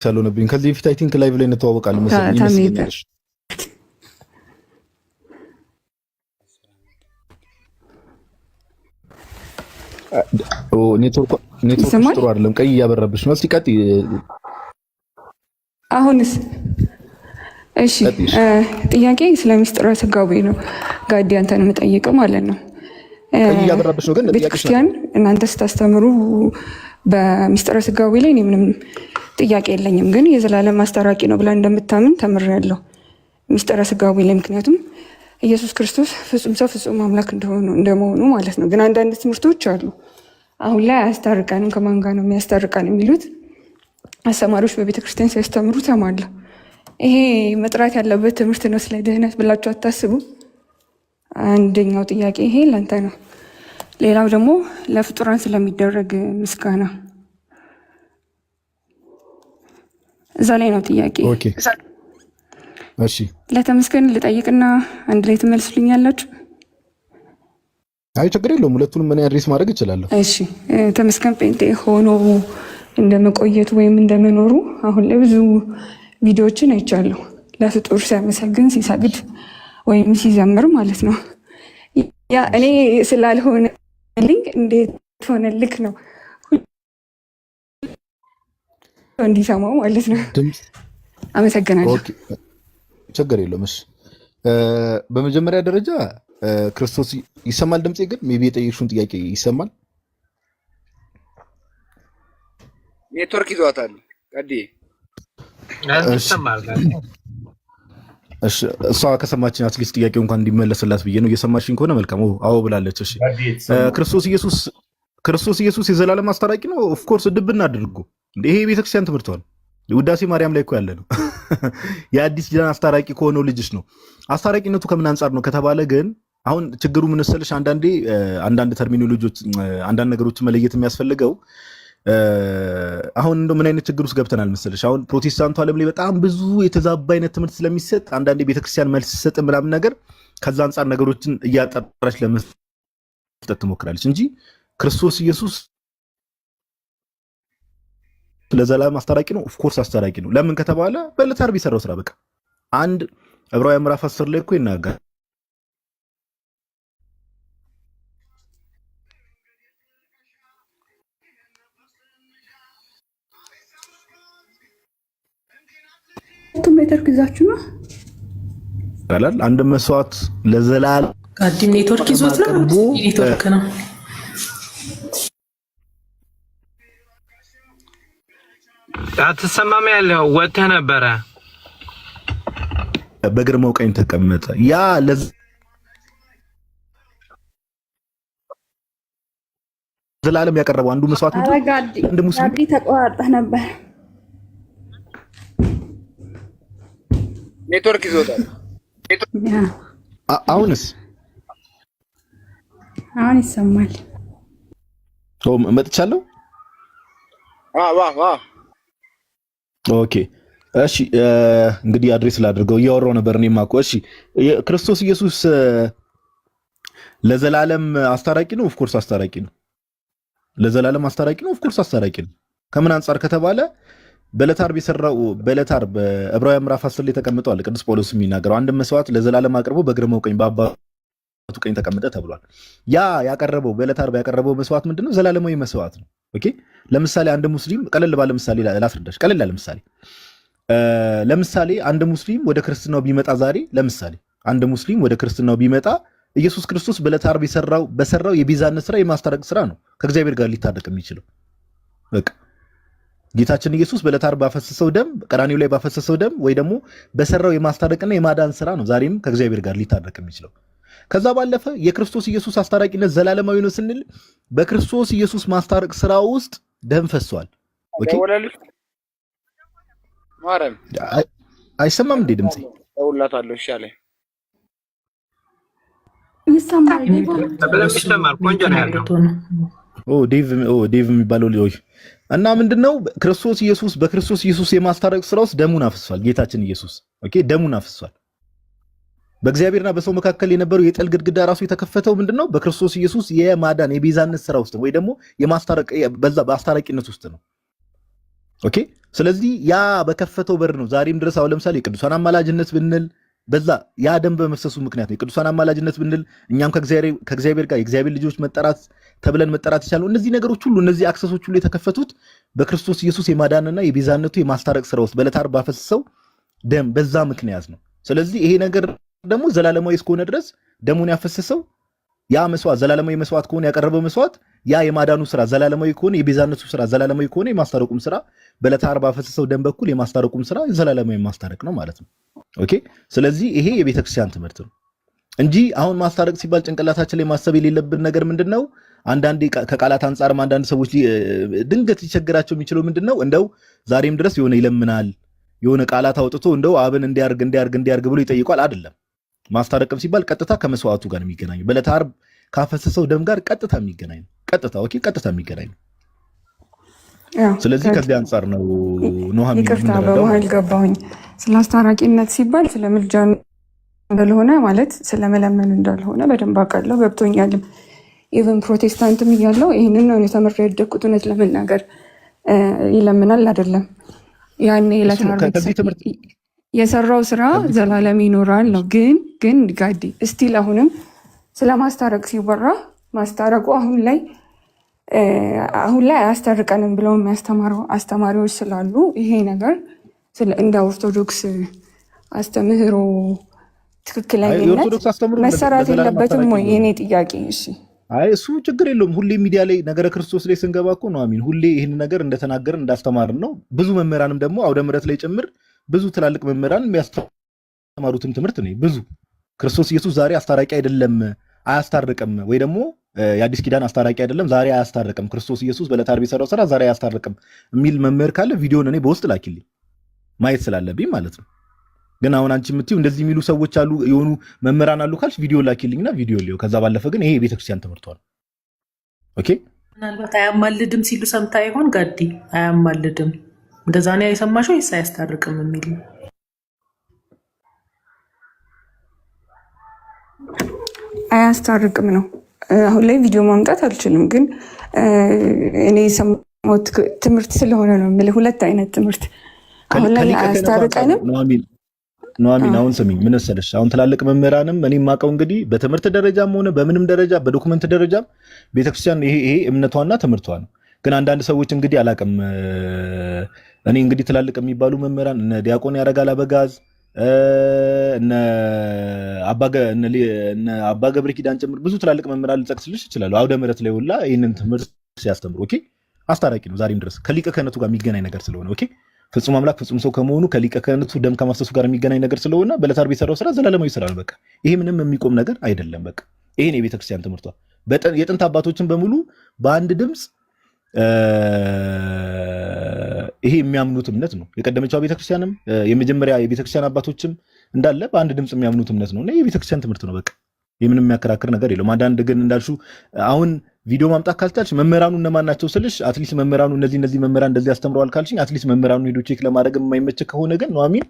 ሳሎነብኝ ከዚህ በፊት አይ ቲንክ ላይቭ ላይ እንተዋወቃለን መሰለኝ ይመስለኛል። ኔትወርክ ጥሩ አይደለም፣ ቀይ እያበራብሽ ነው። እስቲ ቀጥይ። አሁንስ? እሺ፣ ጥያቄ ስለ ምስጢረ ሥጋዌ ነው። ጋዲ አንተን የምጠይቀው ማለት ነው። ቀይ እያበራብሽ ነው ግን ቤተክርስቲያን እናንተ ስታስተምሩ በምስጢረ ሥጋዌ ላይ እኔ ምንም ጥያቄ የለኝም፣ ግን የዘላለም አስታራቂ ነው ብላ እንደምታምን ተምሬያለሁ ምስጢረ ሥጋዌ ላይ። ምክንያቱም ኢየሱስ ክርስቶስ ፍጹም ሰው ፍጹም አምላክ እንደመሆኑ ማለት ነው። ግን አንዳንድ ትምህርቶች አሉ አሁን ላይ አያስታርቀንም፣ ከማን ጋር ነው የሚያስታርቀን የሚሉት አስተማሪዎች በቤተክርስቲያን ሲያስተምሩ ተማለሁ። ይሄ መጥራት ያለበት ትምህርት ነው ስለ ድህነት ብላችሁ አታስቡ? አንደኛው ጥያቄ ይሄ ለአንተ ነው። ሌላው ደግሞ ለፍጡራን ስለሚደረግ ምስጋና እዛ ላይ ነው ጥያቄ። ኦኬ እሺ፣ ለተመስገን ልጠይቅና አንድ ላይ ትመልሱልኛላችሁ? አይ ችግር የለውም፣ ሁለቱንም ምን አድሬስ ማድረግ እችላለሁ። እሺ፣ ተመስገን ጴንጤ ሆኖ እንደመቆየቱ ወይም እንደመኖሩ አሁን ላይ ብዙ ቪዲዮዎችን አይቻለሁ። ለፍጡር ሲያመሰግን ሲሰግድ ወይም ሲዘምር ማለት ነው። ያ እኔ ስላልሆነልኝ እንዴት ሆነልክ ነው እንዲሰማው ማለት ነው። አመሰግናለሁ። ችግር የለውም። እሺ፣ በመጀመሪያ ደረጃ ክርስቶስ ይሰማል ድምጼ? ግን ሜቢ የጠየቅሽውን ጥያቄ ይሰማል? ኔትወርክ ይዟታል ቀዲ። እሺ፣ እሷ ከሰማችን አትሊስት ጥያቄው እንኳን እንዲመለስላት ብዬ ነው። እየሰማችኝ ከሆነ መልካም። አዎ ብላለች። እሺ፣ ክርስቶስ ኢየሱስ የዘላለም አስታራቂ ነው። ኦፍ ኮርስ ድብና አድርጎ ይሄ የቤተክርስቲያን ትምህርት ነው። ውዳሴ ማርያም ላይ እኮ ያለ ነው። የአዲስ ኪዳን አስታራቂ ከሆነው ልጅሽ ነው። አስታራቂነቱ ከምን አንጻር ነው ከተባለ ግን አሁን ችግሩ ምን መሰለሽ፣ አንዳንድ ተርሚኖሎጂዎች አንዳንድ ነገሮችን መለየት የሚያስፈልገው አሁን እንደው ምን አይነት ችግር ውስጥ ገብተናል መሰለሽ፣ አሁን ፕሮቴስታንቱ ዓለም ላይ በጣም ብዙ የተዛባ አይነት ትምህርት ስለሚሰጥ አንዳንዴ ቤተክርስቲያን መልስ ሲሰጥ ምናምን ነገር ከዛ አንጻር ነገሮችን እያጠራች ለመስጠት ትሞክራለች እንጂ ክርስቶስ ኢየሱስ ለዘላለም አስታራቂ ነው። ኦፍ ኮርስ አስታራቂ ነው። ለምን ከተባለ በዕለተ ዓርብ የሰራው ስራ በቃ አንድ ዕብራውያን ምዕራፍ 10 ላይ እኮ ይናገራል። ኔትወርክ ይዛችሁ ነው ይላል። አንድ መስዋዕት ለዘላለም ጋዲም ኔትወርክ ይዞት ነው። ኔትወርክ ነው። አትሰማም? ያለው ወጥተህ ነበረ። በግርማው ቀኝ ተቀመጠ። ያ ለዘላለም ያቀረበው አንዱ መስዋዕት ነው። እንደ ሙስሊም ተቋርጠህ ነበር። ኔትወርክ ይዞታል። አሁንስ? አሁን ይሰማል። መጥቻለሁ። ኦኬ እሺ፣ እንግዲህ አድሬስ ላድርገው። እያወራሁ ነበር እኔማ እኮ። እሺ፣ ክርስቶስ ኢየሱስ ለዘላለም አስታራቂ ነው። ኦፍ ኮርስ አስታራቂ ነው። ለዘላለም አስታራቂ ነው። ኦፍ ኮርስ አስታራቂ ነው። ከምን አንጻር ከተባለ በዕለተ ዓርብ የሰራው በዕለተ ዓርብ ዕብራውያን ምዕራፍ 10 ላይ ተቀምጧል። ቅዱስ ጳውሎስ የሚናገረው አንድ መስዋዕት ለዘላለም አቅርቦ በግርማው ቀኝ በአባቱ ቀኝ ተቀመጠ ተብሏል። ያ ያቀረበው በዕለተ ዓርብ ያቀረበው መስዋዕት ምንድነው? ዘላለማዊ መስዋዕት ነው። ኦኬ፣ ለምሳሌ አንድ ሙስሊም ቀለል ባለ ምሳሌ ላስረዳሽ። ቀለል ያለ ምሳሌ ለምሳሌ አንድ ሙስሊም ወደ ክርስትናው ቢመጣ ዛሬ ለምሳሌ አንድ ሙስሊም ወደ ክርስትናው ቢመጣ ኢየሱስ ክርስቶስ በዕለተ ዓርብ በሰራው የቤዛነት ስራ የማስታረቅ ስራ ነው ከእግዚአብሔር ጋር ሊታረቅ የሚችለው። በቃ ጌታችን ኢየሱስ በዕለተ ዓርብ ባፈሰሰው ደም፣ ቀራኒው ላይ ባፈሰሰው ደም ወይ ደግሞ በሰራው የማስታረቅና የማዳን ስራ ነው ዛሬም ከእግዚአብሔር ጋር ሊታረቅ የሚችለው። ከዛ ባለፈ የክርስቶስ ኢየሱስ አስታራቂነት ዘላለማዊ ነው ስንል በክርስቶስ ኢየሱስ ማስታረቅ ስራ ውስጥ ደም ፈሷል። ኦኬ፣ ማረም አይሰማም እንዴ ድምጼ? ደውላታለሁ። ይሻለኝ ይሰማል። ቆንጆ ነው ያለው። ዴቭ የሚባለው ልጅ እና ምንድነው ክርስቶስ ኢየሱስ በክርስቶስ ኢየሱስ የማስታረቅ ስራ ውስጥ ደሙን አፍሷል። ጌታችን ኢየሱስ ኦኬ፣ ደሙን አፍሷል። በእግዚአብሔርና በሰው መካከል የነበረው የጥል ግድግዳ ራሱ የተከፈተው ምንድነው? በክርስቶስ ኢየሱስ የማዳን የቤዛነት ስራ ውስጥ ወይ ደግሞ የማስታረቅ በዛ በአስታራቂነት ውስጥ ነው። ኦኬ። ስለዚህ ያ በከፈተው በር ነው ዛሬም ድረስ አሁን ለምሳሌ የቅዱሳን አማላጅነት ብንል በዛ ያ ደም በመፍሰሱ ምክንያት ነው። የቅዱሳን አማላጅነት ብንል እኛም ከእግዚአብሔር ጋር የእግዚአብሔር ልጆች መጠራት ተብለን መጠራት ይቻላል። እነዚህ ነገሮች ሁሉ እነዚህ አክሰሶች ሁሉ የተከፈቱት በክርስቶስ ኢየሱስ የማዳንና የቤዛነቱ የማስታረቅ ስራ ውስጥ በዕለተ ዓርብ ባፈሰሰው ደም በዛ ምክንያት ነው። ስለዚህ ይሄ ነገር ደግሞ ዘላለማዊ እስከሆነ ድረስ ደሙን ያፈሰሰው ያ መስዋዕት ዘላለማዊ መስዋዕት ከሆነ ያቀረበው መስዋዕት ያ የማዳኑ ስራ ዘላለማዊ ከሆነ የቤዛነቱ ስራ ዘላለማዊ ከሆነ የማስታረቁም ስራ በዕለተ ዓርብ ባፈሰሰው ደም በኩል የማስታረቁም ስራ ዘላለማዊ ማስታረቅ ነው ማለት ነው። ኦኬ። ስለዚህ ይሄ የቤተክርስቲያን ትምህርት ነው እንጂ አሁን ማስታረቅ ሲባል ጭንቅላታችን ላይ ማሰብ የሌለብን ነገር ምንድነው? አንዳንዴ ከቃላት አንጻርም አንዳንድ ሰዎች ድንገት ሊቸግራቸው የሚችለው ምንድነው? እንደው ዛሬም ድረስ የሆነ ይለምናል የሆነ ቃላት አውጥቶ እንደው አብን እንዲያርግ ብሎ ይጠይቋል። አይደለም። ማስታረቅም ሲባል ቀጥታ ከመስዋዕቱ ጋር የሚገናኝ በዕለተ ዓርብ ካፈሰሰው ደም ጋር ቀጥታ የሚገናኝ ነው። ቀጥታ የሚገናኝ ነው። ስለዚህ ከዚህ አንጻር ነው ኑሐሚን ይቅርታ በመሀል ገባሁኝ። ስለ አስታራቂነት ሲባል ስለ ምልጃ እንዳልሆነ ማለት ስለ መለመን እንዳልሆነ በደንብ አውቃለሁ፣ ገብቶኛልም። ኢቨን ፕሮቴስታንትም እያለው ይህንን ነው ተምሬ ያደግኩት። እውነት ለመናገር ይለምናል አይደለም ያኔ ዕለተ ዓርብ የሰራው ስራ ዘላለም ይኖራል ነው። ግን ጋዲ እስቲል አሁንም ስለ ማስታረቅ ሲወራ ማስታረቁ አሁን ላይ አያስታርቀንም ብለው የሚያስተማሩ አስተማሪዎች ስላሉ ይሄ ነገር እንደ ኦርቶዶክስ አስተምህሮ ትክክለኛነት መሰራት የለበትም ወይ? የኔ ጥያቄ። እሺ እሱ ችግር የለውም። ሁሌ ሚዲያ ላይ ነገረ ክርስቶስ ላይ ስንገባ እኮ ኑሐሚን ሁሌ ይህን ነገር እንደተናገርን እንዳስተማርን ነው። ብዙ መምህራንም ደግሞ አውደ ምሕረት ላይ ጭምር ብዙ ትላልቅ መምህራን የሚያስተማሩትም ትምህርት ነው። ብዙ ክርስቶስ ኢየሱስ ዛሬ አስታራቂ አይደለም አያስታርቅም፣ ወይ ደግሞ የአዲስ ኪዳን አስታራቂ አይደለም ዛሬ አያስታርቅም፣ ክርስቶስ ኢየሱስ በዕለተ ዓርብ የሰራው ስራ ዛሬ አያስታርቅም የሚል መምህር ካለ ቪዲዮን እኔ በውስጥ ላኪልኝ ማየት ስላለብኝ ማለት ነው። ግን አሁን አንቺ የምትይው እንደዚህ የሚሉ ሰዎች አሉ የሆኑ መምህራን አሉ ካልሽ ቪዲዮ ላኪልኝና ቪዲዮ ሊዮ። ከዛ ባለፈ ግን ይሄ የቤተክርስቲያን ትምህርቷ ነው። ኦኬ። ምናልባት አያማልድም ሲሉ ሰምታ ይሆን ጋዲ? አያማልድም እንደዛ ነው የሰማሽው? ወይስ አያስታርቅም የሚል ነው? አያስታርቅም ነው። አሁን ላይ ቪዲዮ ማምጣት አልችልም፣ ግን እኔ የሰማሁት ትምህርት ስለሆነ ነው የምልህ። ሁለት አይነት ትምህርት አሁን ላይ አያስታርቀንም። ኑሐሚን አሁን ስሚኝ፣ ምን መሰለሽ፣ አሁን ትላልቅ መምህራንም እኔ የማውቀው እንግዲህ በትምህርት ደረጃም ሆነ በምንም ደረጃ በዶክመንት ደረጃም ቤተክርስቲያን ይሄ እምነቷና ትምህርቷ ነው። ግን አንዳንድ ሰዎች እንግዲህ አላውቅም፣ እኔ እንግዲህ ትላልቅ የሚባሉ መምህራን እነ ዲያቆን ያረጋል አበጋዝ እነ አባ ገብረ ኪዳን ጭምር ብዙ ትላልቅ መምህራን ልጠቅስልሽ ይችላሉ። አውደ ምሕረት ላይ ሁላ ይህንን ትምህርት ሲያስተምሩ ኦኬ፣ አስታራቂ ነው ዛሬም ድረስ ከሊቀ ክህነቱ ጋር የሚገናኝ ነገር ስለሆነ ኦኬ፣ ፍጹም አምላክ ፍጹም ሰው ከመሆኑ ከሊቀ ክህነቱ ደም ከማፍሰሱ ጋር የሚገናኝ ነገር ስለሆነ በዕለተ ዓርብ የሰራው ስራ ዘላለማዊ ስራ ነው። በቃ ይሄ ምንም የሚቆም ነገር አይደለም። በቃ ይሄን የቤተክርስቲያን ትምህርቷ የጥንት አባቶችን በሙሉ በአንድ ድምፅ ይሄ የሚያምኑት እምነት ነው። የቀደመችው ቤተክርስቲያንም የመጀመሪያ የቤተክርስቲያን አባቶችም እንዳለ በአንድ ድምፅ የሚያምኑት እምነት ነው እና የቤተክርስቲያን ትምህርት ነው። በቃ የምንም የሚያከራክር ነገር የለውም። አንዳንድ ግን እንዳልሽው አሁን ቪዲዮ ማምጣት ካልቻልሽ መምህራኑ እነማን ናቸው ስልሽ አትሊስት መምህራኑ እነዚህ መምህራን እንደዚህ አስተምረዋል ካልሽኝ አትሊስት መምህራኑ ሄዶ ቼክ ለማድረግ የማይመች ከሆነ ግን ኑሐሚን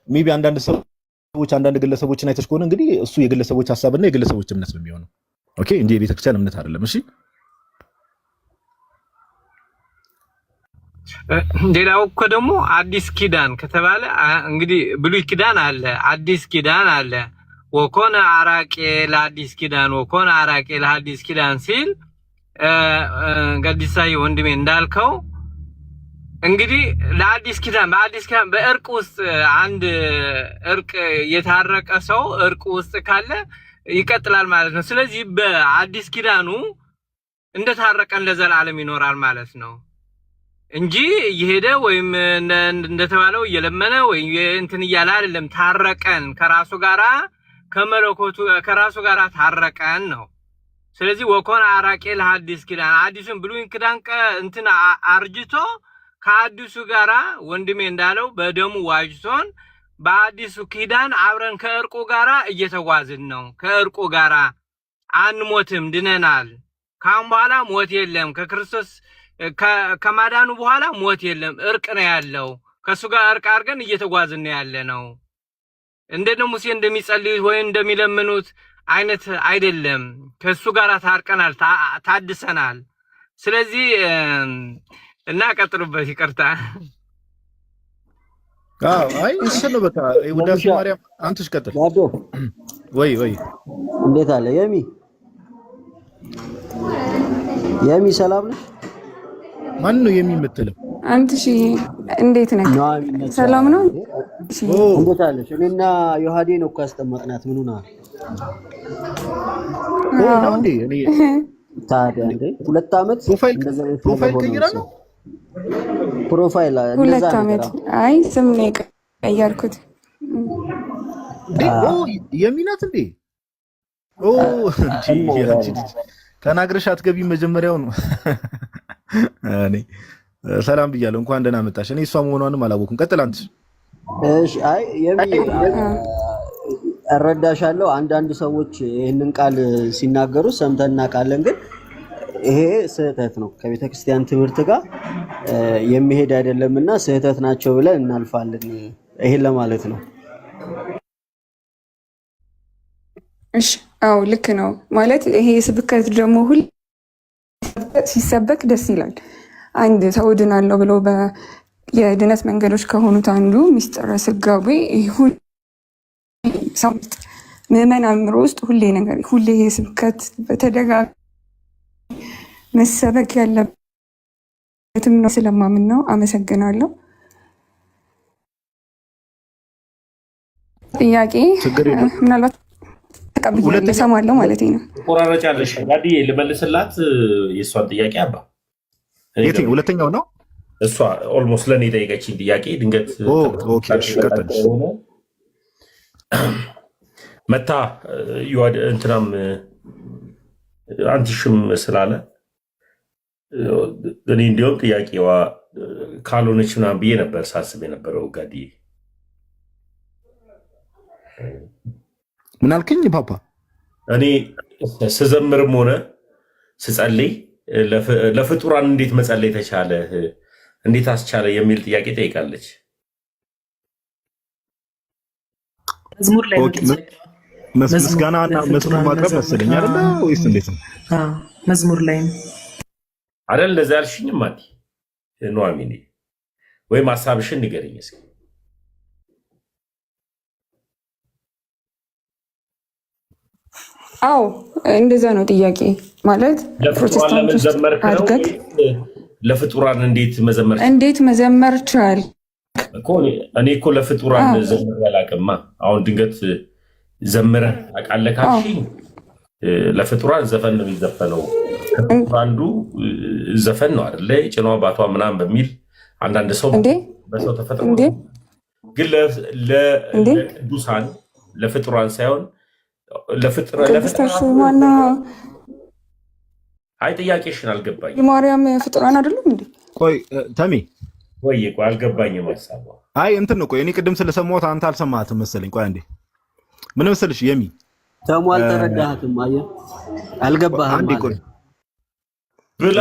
ሜይ ቢ አንዳንድ ግለሰቦችን አይተሽ ከሆነ እንግዲህ እሱ የግለሰቦች ሀሳብና የግለሰቦች እምነት ነው የሚሆነው ኦኬ፣ እንጂ የቤተክርስቲያን እምነት አይደለም። እሺ ሌላው እኮ ደግሞ አዲስ ኪዳን ከተባለ እንግዲህ ብሉይ ኪዳን አለ፣ አዲስ ኪዳን አለ። ወኮነ አራቄ ለአዲስ ኪዳን ወኮነ አራቄ ለአዲስ ኪዳን ሲል ጋዲሳይ ወንድሜ እንዳልከው እንግዲህ ለአዲስ ኪዳን በእርቅ ውስጥ አንድ እርቅ የታረቀ ሰው እርቅ ውስጥ ካለ ይቀጥላል ማለት ነው። ስለዚህ በአዲስ ኪዳኑ እንደታረቀን ለዘላለም ይኖራል ማለት ነው እንጂ እየሄደ ወይም እንደተባለው እየለመነ ወይም እንትን እያለ አይደለም። ታረቀን ከራሱ ጋራ ከመለኮቱ ከራሱ ጋራ ታረቀን ነው። ስለዚህ ወኮነ አራቄ ለሐዲስ ኪዳን አዲሱን ብሉይ ኪዳን እንትን አርጅቶ ከአዲሱ ጋራ ወንድሜ እንዳለው በደሙ ዋጅቶን በአዲሱ ኪዳን አብረን ከእርቁ ጋራ እየተጓዝን ነው። ከእርቁ ጋራ አንሞትም፣ ድነናል። ካሁን በኋላ ሞት የለም። ከክርስቶስ ከማዳኑ በኋላ ሞት የለም። እርቅ ነው ያለው። ከሱ ጋር እርቅ አድርገን እየተጓዝን ያለ ነው። እንደነ ሙሴ እንደሚጸልዩት ወይም እንደሚለምኑት አይነት አይደለም። ከሱ ጋር ታርቀናል፣ ታድሰናል። ስለዚህ እና ቀጥሉበት። ይቅርታ አይ እንትን ነው በቃ ውዳሴ ማርያም። አንተሽ ቀጥል። ዳዶ ወይ እንዴት አለ የሚ ሰላም ነሽ? ማን ነው የምትለው? አንተሽ እንዴት ነህ? ሰላም ነው? እንዴት አለሽ? እኔና ዮሐዴ ነው እኮ ያስጠመቅናት። ምን ሆነ ነው እንዴ? እኔ ታዲያ እንዴ 2 ዓመት ፕሮፋይል ቀይራ ነው ፕሮፋይል 2 ዓመት። አይ ስም ነው የቀየርኩት። የሚናት እንዴ? ተናግረሽ አትገቢም መጀመሪያው ነው። እኔ ሰላም ብያለሁ፣ እንኳን ደህና መጣሽ። እኔ እሷ መሆኗንም አላወኩም። ቀጥል አንተ። እሺ አይ እረዳሻለሁ። አንዳንድ ሰዎች ይህንን ቃል ሲናገሩ ሰምተን እናውቃለን፣ ግን ይሄ ስህተት ነው፣ ከቤተ ክርስቲያን ትምህርት ጋር የሚሄድ አይደለምና ስህተት ናቸው ብለን እናልፋለን። ይሄን ለማለት ነው። እሺ አዎ ልክ ነው ማለት ይሄ ስብከት ደግሞ ሁሉ ሲሰበክ ደስ ይላል። አንድ ሰው ድናለሁ ብሎ የድነት መንገዶች ከሆኑት አንዱ ሚስጥረ ስጋዌ ይሁን ሰው ምዕመን አእምሮ ውስጥ ሁሌ ስብከት በተደጋጋሚ መሰበክ ያለበትም ነው ስለማምን ነው። አመሰግናለሁ። ጥያቄ ምናልባት ተቀብያለሁ እሰማለሁ ማለት ነው። ቆራረጫለሽ ጋዲ ልመልስላት የእሷን ጥያቄ አባ ሁለተኛው ነው። እሷ ኦልሞስት ለኔ ጠየቀችኝ ጥያቄ ድንገት መታ እንትናም አንቲሽም ስላለ እኔ እንዲሁም ጥያቄዋ ካልሆነች ምናምን ብዬ ነበር ሳስብ የነበረው። ጋዲ ምን አልከኝ ፓፓ? እኔ ስዘምርም ሆነ ስጸልይ ለፍጡራን እንዴት መጸለይ ተቻለ፣ እንዴት አስቻለ የሚል ጥያቄ ጠይቃለች። መዝሙር ላይ ምስጋናና መዝሙር ማቅረብ መሰለኝ አይደል? ወይስ እንዴት ነው? መዝሙር ላይ አይደል? እንደዛ ያልሽኝም ማቲ ኑሐሚን ወይም ሀሳብሽን ንገረኝ እስኪ። አዎ እንደዛ ነው ጥያቄ ማለት ፕሮቴስታንት ውስጥ አድርገህ ለፍጡራን እንዴት መዘመር ቻል እኮ። እኔ እኮ ለፍጡራን ዘምር ያላቅማ። አሁን ድንገት ዘምረህ አውቃለህ ካልሽኝ ለፍጡራን ዘፈን ነው የሚዘፈነው። አንዱ ዘፈን ነው አይደለ? ጭኗ ባቷ ምናምን በሚል አንዳንድ ሰው በሰው ተፈጥሮ ግን ለቅዱሳን ለፍጡራን ሳይሆን ለፍጡራን አይ ጥያቄሽን አልገባኝም። የማርያም ፍጡራን አይደሉም እንዴ? ቆይ ተሚ ቆይ አልገባኝም ሀሳቧ። አይ እንትን ነው። ቆይ እኔ ቅድም ስለሰማሁት አንተ አልሰማህትም መሰለኝ። ቆይ አንዴ ምን መሰልሽ የሚ ተሙ አልተረዳህትም። አየህ አልገባህም አንዴ ቆይ ብላ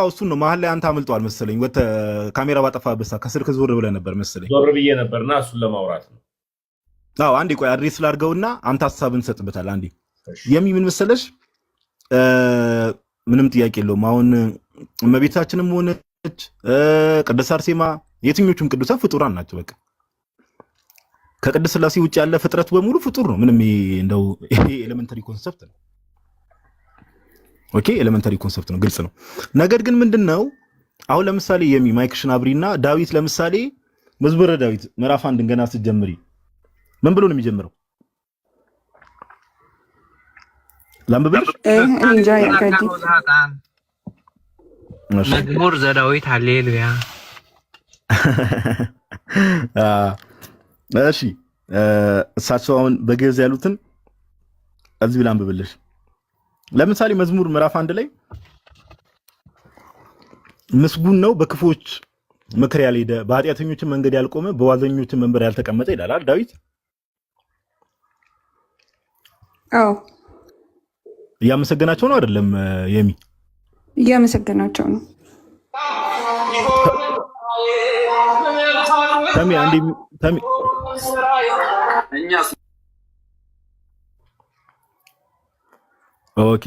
እሱን ነው መሀል ላይ አንተ አምልጧል መሰለኝ። ወተ ካሜራ ባጠፋበት ሰዓት ከስልክ ዞር ብለህ ነበር መሰለኝ። ዞር ብዬ ነበርና እሱን ለማውራት ነው። አንዴ ቆይ አድሬስ ላድርገውና አንተ ሀሳብን ሰጥበታል። አንዴ የሚ ምን መሰለሽ ምንም ጥያቄ የለውም። አሁን እመቤታችንም ሆነች ቅድስት አርሴማ የትኞቹም ቅዱሳን ፍጡራን ናቸው። በቃ ከቅድስት ሥላሴ ውጭ ያለ ፍጥረት በሙሉ ፍጡር ነው። ምንም እንደው ይሄ ኤሌመንተሪ ኮንሰፕት ነው። ኦኬ ኤሌመንተሪ ኮንሰፕት ነው፣ ግልጽ ነው። ነገር ግን ምንድነው አሁን ለምሳሌ የሚ ማይክሽን አብሪና ዳዊት ለምሳሌ መዝሙረ ዳዊት ምዕራፍ 1 ገና ስትጀምሪ ምን ብሎ ነው የሚጀምረው? ላምብልሽ እንጃ ያጋዲ መዝሙር ዘዳዊት ሃሌሉያ። እሺ እሳቸው አሁን በግዕዝ ያሉትን እዚህ ላምብልሽ። ለምሳሌ መዝሙር ምዕራፍ 1 ላይ ምስጉን ነው በክፎች ምክር ያልሄደ፣ በኃጢአተኞች መንገድ ያልቆመ፣ በዋዘኞች መንበር ያልተቀመጠ ይላል አይደል ዳዊት? አዎ እያመሰገናቸው ነው አይደለም የሚ? እያመሰገናቸው ነው። ተሚ አንዴ ተሚ ኦኬ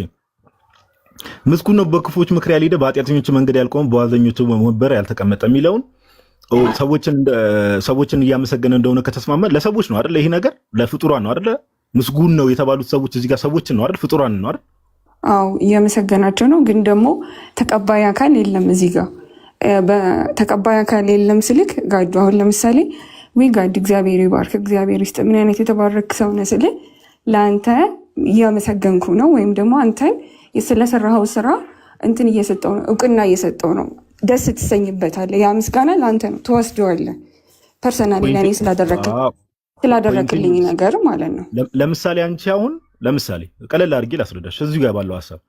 ምስጉን ነው በክፎች ምክር ያልሄደ፣ በኃጢአተኞች መንገድ ያልቆመ፣ በዋዘኞች መንበር ያልተቀመጠ የሚለውን ሰዎችን እያመሰገነ እንደሆነ ከተስማማ ለሰዎች ነው አይደል? ይሄ ነገር ለፍጡራን ነው አይደል? ምስጉን ነው የተባሉት ሰዎች እዚህ ጋር ሰዎችን ነው አይደል? ፍጡራን ነው አይደል? አዎ እያመሰገናቸው ነው። ግን ደግሞ ተቀባይ አካል የለም እዚህ ጋር ተቀባይ አካል የለም ስልክ ጋዱ አሁን ለምሳሌ ወይ ጋድ እግዚአብሔር ይባርክ እግዚአብሔር ይስጥ ምን አይነት የተባረክ ሰው ነህ ስል ለአንተ እያመሰገንኩ ነው፣ ወይም ደግሞ አንተን ስለሰራኸው ስራ እንትን እየሰጠው ነው፣ እውቅና እየሰጠው ነው። ደስ ትሰኝበታለህ። ያ ምስጋና ለአንተ ነው፣ ትወስደዋለህ። ፐርሰናሊ ለእኔ ስላደረክልኝ ነገር ማለት ነው። ለምሳሌ አንቺ አሁን ለምሳሌ ቀለል አድርጌ ላስረዳሽ እዚሁ ጋር ባለው ሀሳብ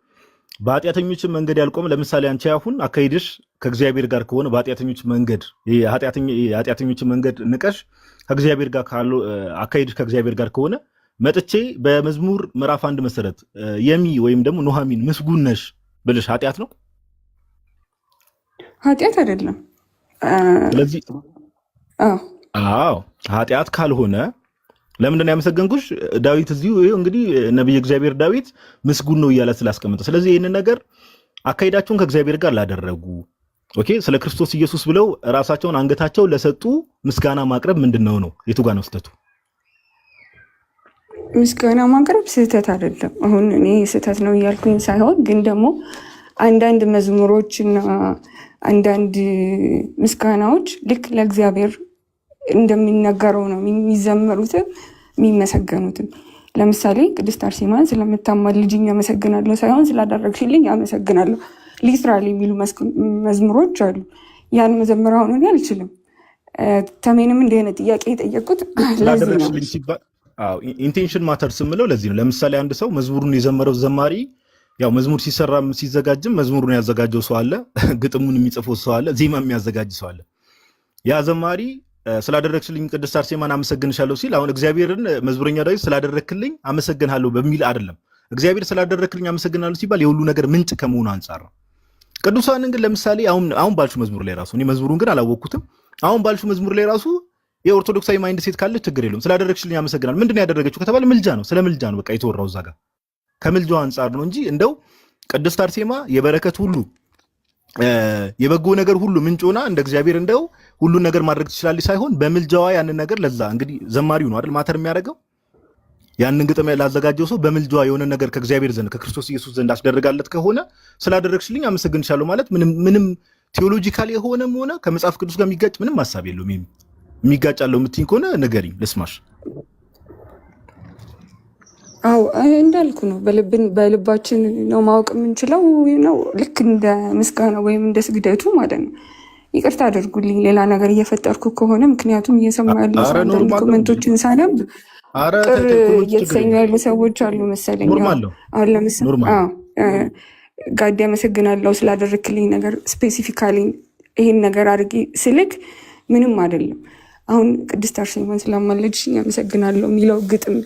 በኃጢአተኞችን መንገድ ያልቆመ ለምሳሌ አንቺ አሁን አካሄድሽ ከእግዚአብሔር ጋር ከሆነ በኃጢአተኞች መንገድ የኃጢአተኞችን መንገድ ንቀሽ ከእግዚአብሔር ጋር ካለው አካሄድሽ ከእግዚአብሔር ጋር ከሆነ መጥቼ በመዝሙር ምዕራፍ 1 መሰረት የሚ ወይም ደግሞ ኑሐሚን ምስጉን ነሽ ብልሽ ኃጢአት ነው? ኃጢአት አይደለም። ስለዚህ ኃጢአት ካልሆነ ለምንድን ነው ያመሰገንኩሽ? ዳዊት እዚሁ እንግዲህ ነብይ እግዚአብሔር ዳዊት ምስጉን ነው እያለ ስላስቀመጠ፣ ስለዚህ ይህንን ነገር አካሄዳቸውን ከእግዚአብሔር ጋር ላደረጉ ስለ ክርስቶስ ኢየሱስ ብለው ራሳቸውን አንገታቸው ለሰጡ ምስጋና ማቅረብ ምንድነው ነው? የቱ ጋር ነው ስህተቱ? ምስጋና ማቅረብ ስህተት አይደለም። አሁን እኔ ስህተት ነው እያልኩኝ ሳይሆን፣ ግን ደግሞ አንዳንድ መዝሙሮችና አንዳንድ ምስጋናዎች ልክ ለእግዚአብሔር እንደሚነገረው ነው የሚዘመሩትም የሚመሰገኑትም። ለምሳሌ ቅድስት አርሴማን ስለምታማልጅኝ አመሰግናለሁ ሳይሆን ስላደረግሽልኝ አመሰግናለሁ ሊትራሊ የሚሉ መዝሙሮች አሉ። ያን መዘመር አሁን እኔ አልችልም። ተሜንም እንዲህ አይነት ጥያቄ የጠየቁት ለዚህ ነው። ኢንቴንሽን ማተር ስምለው ለዚህ ነው። ለምሳሌ አንድ ሰው መዝሙሩን የዘመረው ዘማሪ ያው መዝሙር ሲሰራም ሲዘጋጅም መዝሙሩን ያዘጋጀው ሰው አለ፣ ግጥሙን የሚጽፈው ሰው አለ፣ ዜማ የሚያዘጋጅ ሰው አለ። ያ ዘማሪ ስላደረግሽልኝ ቅድስት አርሴማን አመሰግንሻለሁ ሲል አሁን እግዚአብሔርን መዝሙረኛ ዳዊት ስላደረግክልኝ አመሰግንሃለሁ በሚል አይደለም። እግዚአብሔር ስላደረግክልኝ አመሰግናለሁ ሲባል የሁሉ ነገር ምንጭ ከመሆኑ አንጻር ነው። ቅዱሳንን ግን ለምሳሌ አሁን ባልሹ መዝሙር ላይ ራሱ እኔ መዝሙሩን ግን አላወቅኩትም። አሁን ባልሹ መዝሙር ላይ ራሱ የኦርቶዶክሳዊ ማይንድ ሴት ካለ ችግር የለውም ስላደረግሽልኝ አመሰግናለሁ። ምንድን ነው ያደረገችው ከተባለ ምልጃ ነው። ስለ ምልጃ ነው በቃ የተወራው እዛ ጋር ከምልጃው አንጻር ነው እንጂ እንደው ቅድስት አርሴማ የበረከት ሁሉ የበጎ ነገር ሁሉ ምንጭ ሆና እንደ እግዚአብሔር እንደው ሁሉን ነገር ማድረግ ትችላለች ሳይሆን በምልጃዋ ያንን ነገር ለዛ እንግዲህ ዘማሪው ነው አይደል ማተር የሚያደርገው ያንን ግጥም ላዘጋጀው ሰው በምልጃዋ የሆነ ነገር ከእግዚአብሔር ዘንድ ከክርስቶስ ኢየሱስ ዘንድ አስደረጋለት ከሆነ ስላደረግሽልኝ አመሰግንሻለሁ ማለት ምንም ቴዎሎጂካል የሆነም ሆነ ከመጽሐፍ ቅዱስ ጋር የሚጋጭ ምንም ሐሳብ የለውም። የሚጋጫለው የምትይኝ ከሆነ ንገሪኝ ልስማሽ። አዎ እንዳልኩ ነው። በልባችን ነው ማወቅ የምንችለው ነው። ልክ እንደ ምስጋና ወይም እንደ ስግደቱ ማለት ነው። ይቅርታ አድርጉልኝ ሌላ ነገር እየፈጠርኩ ከሆነ፣ ምክንያቱም እየሰማ ያሉ አንዳንድ ኮመንቶችን ሳነብ ቅር እየተሰኙ ያሉ ሰዎች አሉ መሰለኝ። አሁን ለምሳሌ ጋዲ አመሰግናለሁ ስላደረክልኝ ነገር ስፔሲፊካሊ ይሄን ነገር አድርጊ ስልክ ምንም አይደለም። አሁን ቅድስት አርሴማን ስላማለድሽኝ አመሰግናለሁ የሚለው ግጥም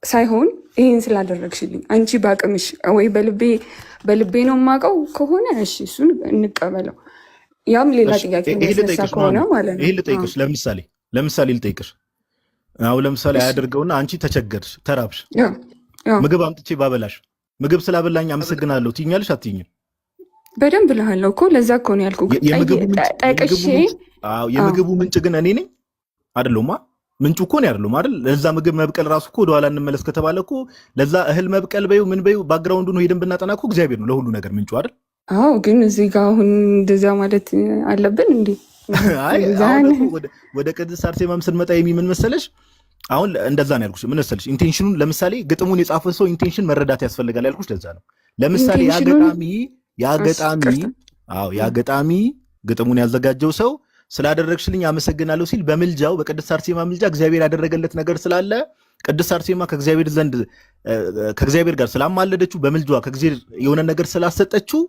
ሳይሆን ይህን ስላደረግሽልኝ አንቺ በአቅምሽ ወይ በልቤ ነው የማውቀው ከሆነ እሺ እሱን እንቀበለው። ያም ሌላ ጥያቄ የሚያስነሳ ከሆነ ማለት ነው። ይሄን ልጠይቅሽ፣ ለምሳሌ ልጠይቅሽ። አሁን ለምሳሌ አያደርገውና አንቺ ተቸገርሽ፣ ተራብሽ፣ ምግብ አምጥቼ ባበላሽ ምግብ ስላበላኝ አመሰግናለሁ ትይኛለሽ አትይኝም? በደንብ እልሃለሁ እኮ ለዛ እኮ ነው ያልኩህ። ጠቅሼ የምግቡ ምንጭ ግን እኔ ነኝ አይደለሁማ? ምንጩ እኮ ነው አይደለም አይደል? ለዛ ምግብ መብቀል ራሱ እኮ ወደኋላ እንመለስ ከተባለ እኮ ለዛ እህል መብቀል በዩ ምን በዩ ባክግራውንዱ ነው ሄደን ብናጠና እኮ እግዚአብሔር ነው ለሁሉ ነገር ምንጩ አይደል? አዎ፣ ግን እዚህ ጋር አሁን እንደዛ ማለት አለብን እንዴ? አይ ወደ ቅድስት አርሴማም ስንመጣ የሚምን መሰለሽ አሁን እንደዛ ነው ያልኩሽ። ምን መሰለሽ ኢንቴንሽኑን ለምሳሌ ግጥሙን የጻፈ ሰው ኢንቴንሽን መረዳት ያስፈልጋል ያልኩሽ ለዛ ነው። ለምሳሌ ያገጣሚ ግጥሙን ያዘጋጀው ሰው ስላደረግሽልኝ አመሰግናለሁ ሲል በምልጃው በቅድስት አርሴማ ምልጃ እግዚአብሔር ያደረገለት ነገር ስላለ ቅድስት አርሴማ ከእግዚአብሔር ጋር ስላማለደችው በምልጃዋ ከእግዚአብሔር የሆነ ነገር ስላሰጠችው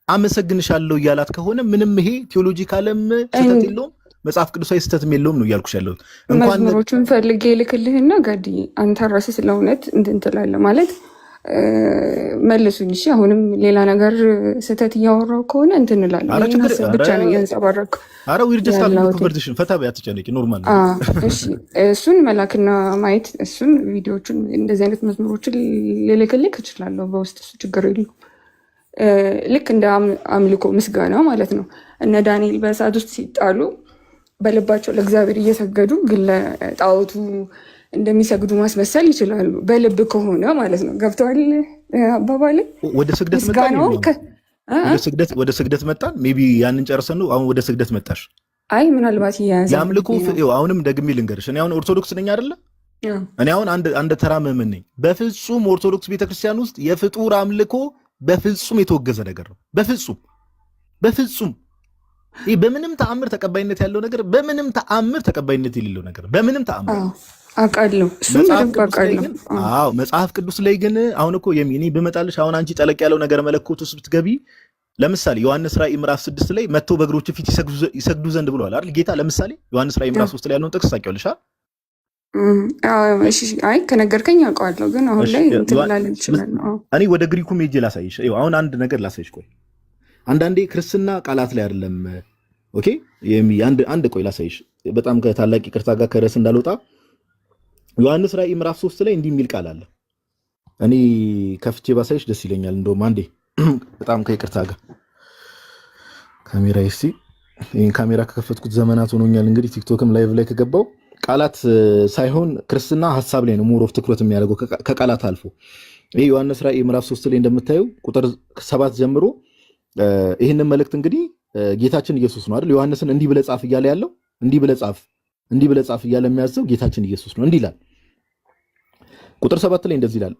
አመሰግንሻለሁ እያላት ከሆነ ምንም ይሄ ቴዎሎጂካልም ስህተት የለውም መጽሐፍ ቅዱሳዊ ስህተትም የለውም ነው እያልኩሽ ያለሁት። እንኳን መዝሙሮቹን ፈልጌ ልክልህና ጋዲ አንተ ራስህ ስለ እውነት እንትን ትላለህ ማለት መልሱኝ። እሺ አሁንም ሌላ ነገር ስህተት እያወራው ከሆነ እንትን እላለሁ። ብቻ ነው እያንጸባረኩ። ኧረ ዊር ጀስት አድርጎ ኮንቨርሴሽን ፈታ በይ አትጨነቂ፣ ኖርማል ነው። እሺ እሱን መላክና ማየት እሱን ቪዲዮዎችን እንደዚህ አይነት መዝሙሮችን ልልክልክ እችላለሁ በውስጥ፣ እሱ ችግር የለውም። ልክ እንደ አምልኮ ምስጋና ማለት ነው። እነ ዳንኤል በእሳት ውስጥ ሲጣሉ በልባቸው ለእግዚአብሔር እየሰገዱ ግን ለጣዖቱ እንደሚሰግዱ ማስመሰል ይችላሉ። በልብ ከሆነ ማለት ነው። ገብተዋል አባባል ወደ ስግደት መጣን። ሜይ ቢ ያንን ጨርሰን ነው አሁን ወደ ስግደት መጣሽ። አይ ምናልባት የያዘ የአምልኮ አሁንም ደግሜ ልንገርሽ፣ እኔ አሁን ኦርቶዶክስ ነኝ አይደለ? እኔ አሁን አንድ ተራ ምዕመን ነኝ። በፍጹም ኦርቶዶክስ ቤተክርስቲያን ውስጥ የፍጡር አምልኮ በፍጹም የተወገዘ ነገር ነው። በፍጹም ይህ በምንም ተአምር ተቀባይነት ያለው ነገር፣ በምንም ተአምር ተቀባይነት የሌለው ነገር፣ በምንም ተአምር አውቃለሁ። መጽሐፍ ቅዱስ ላይ ግን አሁን እኮ እኔ ብመጣልሽ አሁን አንቺ ጠለቅ ያለው ነገር መለኮት ውስጥ ብትገቢ፣ ለምሳሌ ዮሐንስ ራእይ ምዕራፍ 6 ላይ መጥቶ በእግሮቹ ፊት ይሰግዱ ዘንድ ብለዋል አይደል ጌታ። ለምሳሌ ዮሐንስ ራእይ ምዕራፍ 3 ላይ ያለውን ጥቅስ ታውቂዋለሽ? አይ ከነገርከኝ አውቀዋለሁ፣ ግን አሁን ላይ እንትላለን ይችላል። እኔ ወደ ግሪኩ ሜጄ ላሳይሽ። አሁን አንድ ነገር ላሳይሽ። ቆይ አንዳንዴ ክርስትና ቃላት ላይ አይደለም። ኦኬ አንድ ቆይ ላሳይሽ። በጣም ከታላቅ ይቅርታ ጋር ከርዕስ እንዳልወጣ ዮሐንስ ራእይ ምዕራፍ 3 ላይ እንዲህ የሚል ቃል አለ። እኔ ከፍቼ ባሳይሽ ደስ ይለኛል። እንደውም አንዴ በጣም ከይቅርታ ጋር ካሜራ ይህን ካሜራ ከከፈትኩት ዘመናት ሆኖኛል። እንግዲህ ቲክቶክም ላይቭ ላይ ከገባው ቃላት ሳይሆን ክርስትና ሐሳብ ላይ ነው ሞር ኦፍ ትኩረት የሚያደርገው ከቃላት አልፎ። ይሄ ዮሐንስ ራእይ ምዕራፍ 3 ላይ እንደምታዩ ቁጥር 7 ጀምሮ ይህንን መልእክት እንግዲህ ጌታችን ኢየሱስ ነው አይደል? ዮሐንስን እንዲህ ብለህ ጻፍ እያለ ያለው እንዲህ ብለህ ጻፍ እያለ የሚያዘው ጌታችን ኢየሱስ ነው። እንዲህ ይላል ቁጥር 7 ላይ እንደዚህ ይላል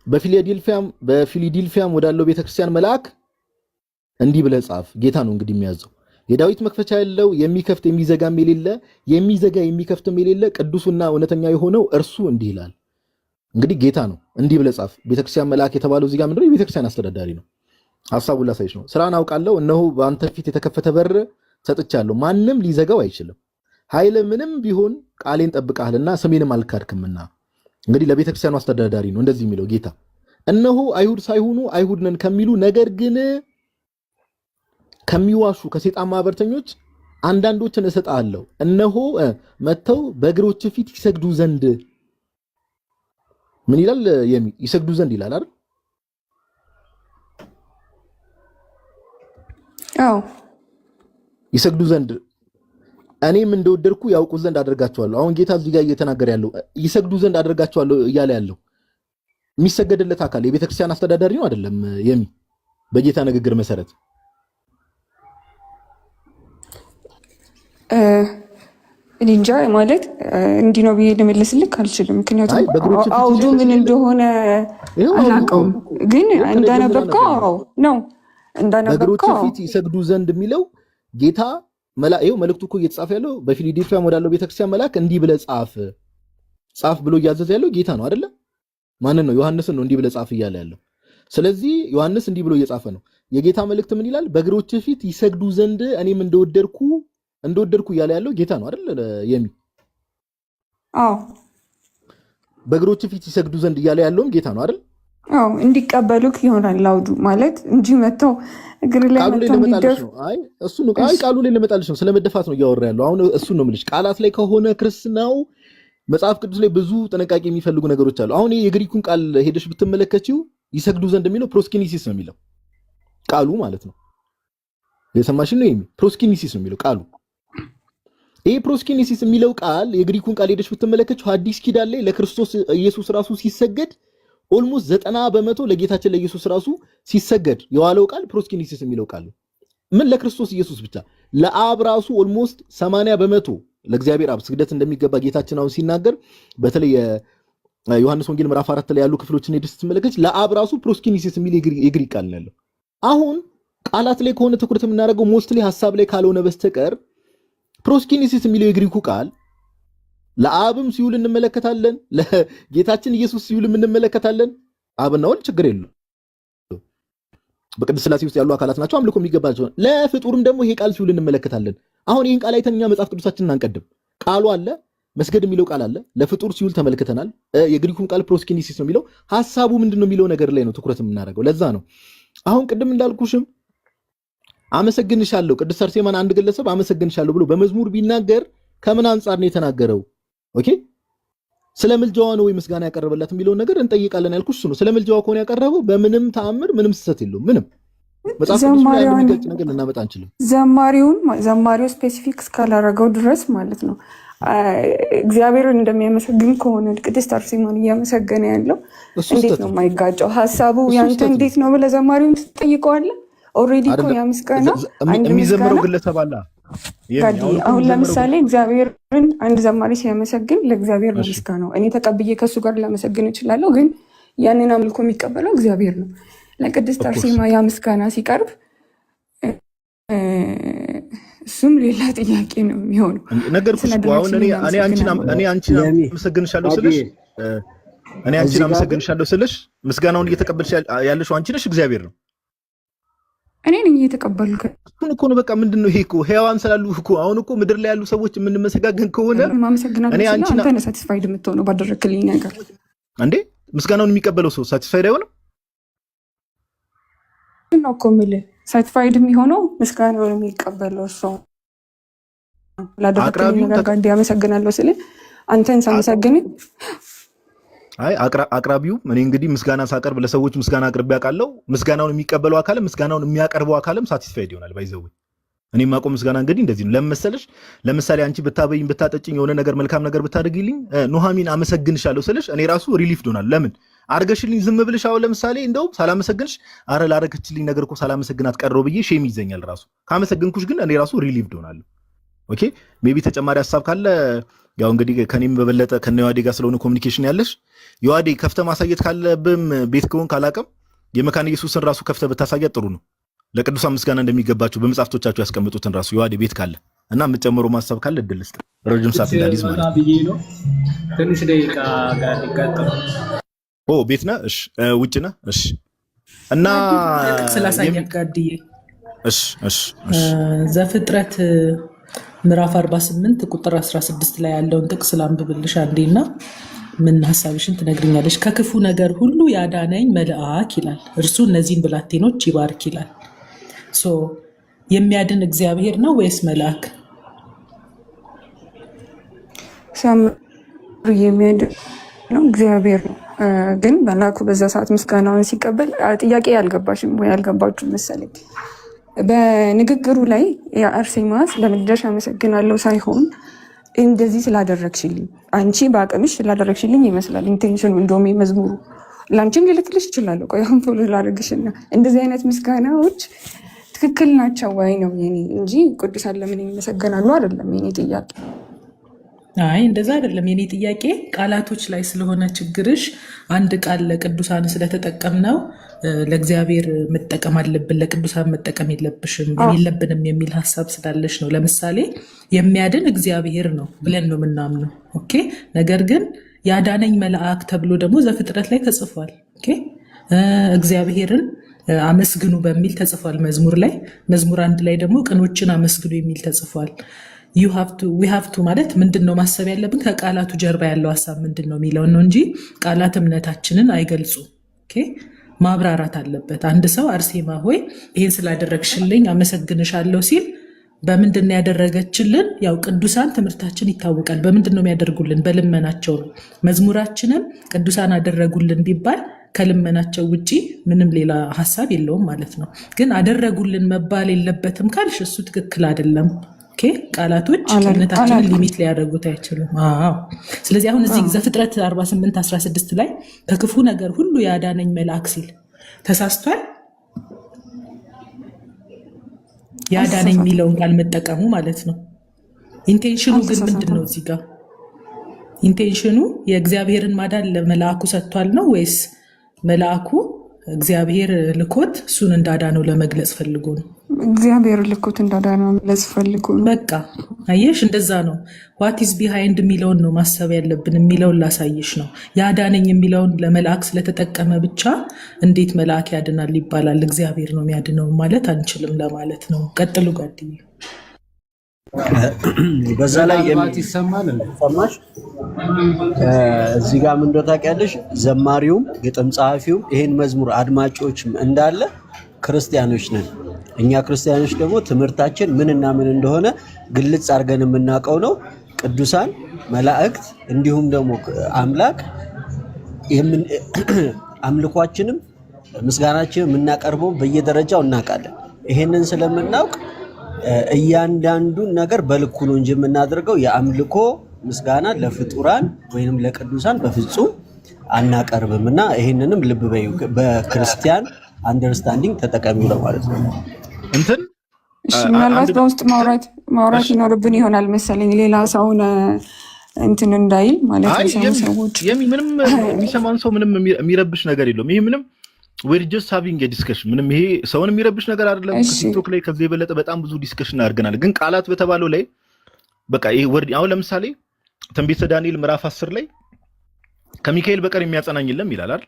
በፊላዴልፊያም ወዳለው ቤተክርስቲያን መልአክ እንዲህ ብለህ ጻፍ። ጌታ ነው እንግዲህ የሚያዘው። የዳዊት መክፈቻ ያለው የሚከፍት የሚዘጋም የሌለ የሚዘጋ የሚከፍትም የሌለ ቅዱሱና እውነተኛ የሆነው እርሱ እንዲህ ይላል። እንግዲህ ጌታ ነው እንዲህ ብለህ ጻፍ። ቤተክርስቲያን መልአክ የተባለው እዚህ ጋር ምንድነው? የቤተክርስቲያን አስተዳዳሪ ነው። ሐሳቡን ላሳይሽ ነው። ስራን አውቃለሁ፣ እነሆ በአንተ ፊት የተከፈተ በር ሰጥቻለሁ፣ ማንም ሊዘጋው አይችልም። ኃይል ምንም ቢሆን ቃሌን ጠብቀሃልና ስሜንም አልካድክምና። እንግዲህ ለቤተክርስቲያኑ አስተዳዳሪ ነው እንደዚህ የሚለው ጌታ። እነሆ አይሁድ ሳይሆኑ አይሁድ ነን ከሚሉ ነገር ግን ከሚዋሹ ከሴጣን ማህበርተኞች አንዳንዶችን እሰጥሃለሁ። እነሆ መጥተው በእግሮች ፊት ይሰግዱ ዘንድ ምን ይላል? ይሰግዱ ዘንድ ይላል አይደል? ይሰግዱ ዘንድ እኔም እንደወደድኩ ያውቁ ዘንድ አደርጋቸዋለሁ። አሁን ጌታ እዚህ ጋር እየተናገረ ያለው ይሰግዱ ዘንድ አደርጋቸዋለሁ እያለ ያለው የሚሰገድለት አካል የቤተክርስቲያን አስተዳዳሪ ነው አይደለም? በጌታ ንግግር መሰረት እንጃ ማለት እንዲህ ነው ብዬ ልመልስልክ አልችልም። ምክንያቱም አውዱ ምን እንደሆነ አላውቀውም፣ ግን እንዳነበብከው ነው በእግሮቹ ፊት ይሰግዱ ዘንድ የሚለው ጌታ መልእክቱ እኮ እየተጻፈ ያለው በፊላዴልፊያ ወዳለው ቤተክርስቲያን መልአክ እንዲህ ብለህ ጻፍ ብሎ እያዘዘ ያለው ጌታ ነው አይደለ? ማንን ነው? ዮሐንስን ነው እንዲህ ብለህ ጻፍ እያለ ያለው። ስለዚህ ዮሐንስ እንዲህ ብሎ እየጻፈ ነው። የጌታ መልእክት ምን ይላል? በእግሮች ፊት ይሰግዱ ዘንድ እኔም እንደወደድኩ እያለ ያለው ጌታ ነው አይደል? በእግሮች ፊት ይሰግዱ ዘንድ እያለ ያለውም ጌታ ነው አይደል? እንዲቀበሉክ ይሆናል አውዱ ማለት እንጂ መተው እግር ላይ ለመጣልሽ ነው። ቃሉ ላይ ለመጣልሽ ነው። ስለመደፋት ነው እያወራ ያለው አሁን። እሱ ነው የምልሽ። ቃላት ላይ ከሆነ ክርስትናው መጽሐፍ ቅዱስ ላይ ብዙ ጥንቃቄ የሚፈልጉ ነገሮች አሉ። አሁን የግሪኩን ቃል ሄደሽ ብትመለከቺው ይሰግዱ ዘንድ የሚለው ፕሮስኪኒሲስ ነው የሚለው ቃሉ ማለት ነው። የሰማሽ ነው? ፕሮስኪኒሲስ ነው የሚለው ቃሉ። ይሄ ፕሮስኪኒሲስ የሚለው ቃል የግሪኩን ቃል ሄደሽ ብትመለከቺው ሐዲስ ኪዳን ላይ ለክርስቶስ ኢየሱስ ራሱ ሲሰገድ ኦልሞስት 90% ለጌታችን ለኢየሱስ ራሱ ሲሰገድ የዋለው ቃል ፕሮስኪኒሲስ የሚለው ቃል ምን ለክርስቶስ ኢየሱስ ብቻ ለአብ ራሱ ኦልሞስት 80% ለእግዚአብሔር አብ ስግደት እንደሚገባ ጌታችን አሁን ሲናገር በተለይ ዮሐንስ ወንጌል ምዕራፍ 4 ላይ ያሉ ክፍሎችን ሄደሽ ስትመለከች ለአብ ራሱ ፕሮስኪኒሲስ የሚል የግሪክ ቃል ነው ያለው። አሁን ቃላት ላይ ከሆነ ትኩረት የምናደርገው ሞስትሊ ሐሳብ ላይ ካልሆነ በስተቀር ፕሮስኪኒሲስ የሚለው የግሪኩ ቃል ለአብም ሲውል እንመለከታለን፣ ለጌታችን ኢየሱስ ሲውልም እንመለከታለን። አብና ወልድ ችግር የለው በቅድስት ሥላሴ ውስጥ ያሉ አካላት ናቸው፣ አምልኮ የሚገባቸው። ለፍጡርም ደግሞ ይሄ ቃል ሲውል እንመለከታለን። አሁን ይህን ቃል አይተን እኛ መጽሐፍ ቅዱሳችንን አንቀድም። ቃሉ አለ፣ መስገድ የሚለው ቃል አለ፣ ለፍጡር ሲውል ተመልክተናል። የግሪኩን ቃል ፕሮስኪኒሲስ ነው የሚለው። ሐሳቡ ምንድን ነው የሚለው ነገር ላይ ነው ትኩረት የምናደርገው። ለዛ ነው አሁን ቅድም እንዳልኩሽም አመሰግንሻለሁ፣ ቅድስት አርሴማን አንድ ግለሰብ አመሰግንሻለሁ ብሎ በመዝሙር ቢናገር ከምን አንጻር ነው የተናገረው? ኦኬ ስለ ምልጃዋ ነው ወይ ምስጋና ያቀረበላት የሚለውን ነገር እንጠይቃለን ያልኩሽ እሱ ነው። ስለ ምልጃዋ ከሆነ ያቀረበው በምንም ተአምር ምንም ስህተት የለውም። ምንም መጽሐፍ ቅዱስ ላይ የሚገልጽ ነገር ልናመጣ አንችልም። ዘማሪው ስፔሲፊክ እስካላረገው ድረስ ማለት ነው። እግዚአብሔርን እንደሚያመሰግን ከሆነ ቅድስት አርሴማን እያመሰገነ ያለው እንዴት ነው የማይጋጨው? ሀሳቡ ያንተ እንዴት ነው ብለህ ዘማሪውን ትጠይቀዋለህ። ኦልሬዲ እኮ ያ ምስጋና የሚዘምረው ግለሰብ አለ። አሁን ለምሳሌ እግዚአብሔርን አንድ ዘማሪ ሲያመሰግን ለእግዚአብሔር ነው ምስጋናው። እኔ ተቀብዬ ከእሱ ጋር ላመሰግን እችላለሁ፣ ግን ያንን አምልኮ የሚቀበለው እግዚአብሔር ነው። ለቅድስት አርሴማ ያ ምስጋና ሲቀርብ እሱም ሌላ ጥያቄ ነው የሚሆነው። ነገርኩሽ እኮ አሁን እኔ አንቺን አመሰግንሻለሁ ስልሽ ምስጋናውን እየተቀበልሽ ያለሽው አንቺ ነሽ፣ እግዚአብሔር ነው። እኔ ነኝ እየተቀበልኩ እኮ ነው። በቃ ምንድነው ይሄ እኮ ሕያዋን ስላሉ እኮ አሁን እኮ ምድር ላይ ያሉ ሰዎች የምንመሰጋገን ከሆነ እኔ አንቺ ነኝ ሳቲስፋይድ የምትሆነው ባደረክልኝ ነገር እንዴ። ምስጋናውን የሚቀበለው ሰው ሳቲስፋይድ አይሆንም ነው እኮ የምልህ። ሳቲስፋይድ የሚሆነው ምስጋናውን የሚቀበለው ሰው ላደረክልኝ ነገር ጋር እንዲያመሰግናለሁ ስለ አንተን ሳመሰግን አቅራቢው እኔ እንግዲህ ምስጋና ሳቀርብ ለሰዎች ምስጋና አቅርቤ ያውቃለሁ። ምስጋናውን የሚቀበለው አካልም ምስጋናውን የሚያቀርበው አካልም ሳቲስፋይድ ይሆናል። ባይዘው እኔ የማውቀው ምስጋና እንግዲህ እንደዚህ ነው። ለምሳሌ አንቺ ብታበይኝ ብታጠጭኝ የሆነ ነገር መልካም ነገር ብታደርጊልኝ ኑሐሚን አመሰግንሻለሁ ስልሽ እኔ ራሱ ሪሊፍድ ሆናለሁ። ለምን አርገሽልኝ ዝም ብልሽ አሁን ለምሳሌ እንደውም ሳላመሰግንሽ አረ ላረገችልኝ ነገር እኮ ሳላመሰግናት ቀረው ብዬ ሼም ይዘኛል ራሱ። ካመሰግንኩሽ ግን እኔ ራሱ ሪሊፍድ ሆናለሁ። ኦኬ ሜቢ ተጨማሪ ሐሳብ ካለ ያው እንግዲህ ከኔም በበለጠ ከነዋዴ ጋር ስለሆነ ኮሙኒኬሽን ያለሽ የዋዴ ከፍተ ማሳየት ካለብም ቤት ከሆን ካላቀም የመካነ ኢየሱስን ራሱ ከፍተ ብታሳያት ጥሩ ነው። ለቅዱሳን ምስጋና እንደሚገባቸው በመጽሐፍቶቻቸው ያስቀምጡትን ራሱ የዋዴ ቤት ካለ እና የምትጨምረው ማሰብ ካለ እድል ስጥ። ረጅም ሰዓት እንዳልይዝ ማለት ነው። ትንሽ ደቂቃ ጋር ይቀጥል። ቤት ነህ? እሺ ውጭ ነህ? እሺ እና ስላሳየህ ጋድዬ እሺ ዘፍጥረት ምዕራፍ 48 ቁጥር 16 ላይ ያለውን ጥቅስ ላንብብልሽ አንዴና ምን ሐሳብሽን ትነግሪኛለሽ። ከክፉ ነገር ሁሉ ያዳነኝ መልአክ ይላል፣ እርሱ እነዚህን ብላቴኖች ይባርክ ይላል። የሚያድን እግዚአብሔር ነው ወይስ መልአክ? የሚያድን ነው እግዚአብሔር ነው። ግን መልአኩ በዛ ሰዓት ምስጋናውን ሲቀበል ጥያቄ ያልገባሽም ወይ ያልገባችሁ መሰለኝ። በንግግሩ ላይ የአርሴማ ስለምልጃሽ አመሰግናለሁ ሳይሆን እንደዚህ ስላደረግሽልኝ አንቺ በአቅምሽ ስላደረግሽልኝ ይመስላል ኢንቴንሽኑ። እንደውም መዝሙሩ ለአንቺም ልልክልሽ ይችላል። ቆይ አሁን ፎሎ ላደርግሽና እንደዚህ አይነት ምስጋናዎች ትክክል ናቸው ወይ ነው የኔ እንጂ ቅዱሳን ለምን ይመሰገናሉ አይደለም የኔ ጥያቄ። አይ እንደዛ አይደለም የኔ ጥያቄ። ቃላቶች ላይ ስለሆነ ችግርሽ አንድ ቃል ለቅዱሳን ስለተጠቀምነው ለእግዚአብሔር መጠቀም አለብን ለቅዱሳን መጠቀም የለብንም የሚል ሀሳብ ስላለሽ ነው። ለምሳሌ የሚያድን እግዚአብሔር ነው ብለን ነው የምናምነው። ኦኬ። ነገር ግን ያዳነኝ መልአክ ተብሎ ደግሞ ዘፍጥረት ላይ ተጽፏል። ኦኬ። እግዚአብሔርን አመስግኑ በሚል ተጽፏል። መዝሙር ላይ መዝሙር 1 ላይ ደግሞ ቅኖችን አመስግኑ የሚል ተጽፏል። we have to ማለት ምንድን ነው ማሰብ ያለብን ከቃላቱ ጀርባ ያለው ሀሳብ ምንድን ነው የሚለውን ነው እንጂ ቃላት እምነታችንን አይገልጹ። ኦኬ። ማብራራት አለበት። አንድ ሰው አርሴማ ሆይ ይሄን ስላደረግሽልኝ አመሰግንሻለሁ ሲል በምንድን ነው ያደረገችልን? ያው ቅዱሳን ትምህርታችን ይታወቃል። በምንድን ነው የሚያደርጉልን? በልመናቸው ነው። መዝሙራችንም ቅዱሳን አደረጉልን ቢባል ከልመናቸው ውጪ ምንም ሌላ ሀሳብ የለውም ማለት ነው። ግን አደረጉልን መባል የለበትም ካልሽ እሱ ትክክል አይደለም። ቃላቶች እምነታችንን ሊሚት ሊያደርጉት አይችሉም። ስለዚህ አሁን እዚህ ዘፍጥረት 48:16 ላይ ከክፉ ነገር ሁሉ ያዳነኝ መልአክ ሲል ተሳስቷል። ያዳነኝ የሚለውን ቃል መጠቀሙ ማለት ነው። ኢንቴንሽኑ ግን ምንድን ነው? እዚህ ጋር ኢንቴንሽኑ የእግዚአብሔርን ማዳን ለመልአኩ ሰጥቷል ነው ወይስ መልአኩ እግዚአብሔር ልኮት እሱን እንዳዳነው ለመግለጽ ፈልጎ ነው? እግዚአብሔር ልኮት እንዳዳነው ለመግለጽ ፈልጎ ነው። በቃ አየሽ፣ እንደዛ ነው። ዋት ኢዝ ቢሃይንድ የሚለውን ነው ማሰብ ያለብን። የሚለውን ላሳይሽ ነው። ያዳነኝ የሚለውን ለመልአክ ስለተጠቀመ ብቻ እንዴት መልአክ ያድናል ይባላል? እግዚአብሔር ነው የሚያድነው ማለት አንችልም ለማለት ነው። ቀጥሉ ጓደኛዬ። በዛ ላይ ይሰማል ሰማሽ? እዚህ ጋር ምን እንደው ታውቂያለሽ፣ ዘማሪውም ግጥም ጸሐፊውም ይሄን መዝሙር አድማጮችም እንዳለ ክርስቲያኖች ነን። እኛ ክርስቲያኖች ደግሞ ትምህርታችን ምንና ምን እንደሆነ ግልጽ አድርገን የምናውቀው ነው። ቅዱሳን መላእክት እንዲሁም ደግሞ አምላክ አምልኳችንም ምስጋናችንም የምናቀርበው በየደረጃው እናውቃለን። ይሄንን ስለምናውቅ እያንዳንዱን ነገር በልኩ ነው እንጂ የምናደርገው የአምልኮ ምስጋና ለፍጡራን ወይንም ለቅዱሳን በፍጹም አናቀርብም እና ይሄንንም ልብ በዩ በክርስቲያን አንደርስታንዲንግ ተጠቃሚው ነው ማለት ነው። እንትን ምናልባት በውስጥ ማውራት ይኖርብን ይሆናል መሰለኝ ሌላ ሰውን እንትን እንዳይል ማለት ነው። ሰዎች ምንም የሚሰማን ሰው ምንም የሚረብሽ ነገር የለውም። ይሄ ምንም we're just having a discussion ምንም ይሄ ሰውን የሚረብሽ ነገር አይደለም። ቲክቶክ ላይ ከዚህ የበለጠ በጣም ብዙ ዲስከሽን አድርገናል። ግን ቃላት በተባለው ላይ በቃ ይሄ ወርድ አሁን ለምሳሌ ትንቢተ ዳንኤል ምዕራፍ 10 ላይ ከሚካኤል በቀር የሚያጸናኝ የለም ይላል አይደል?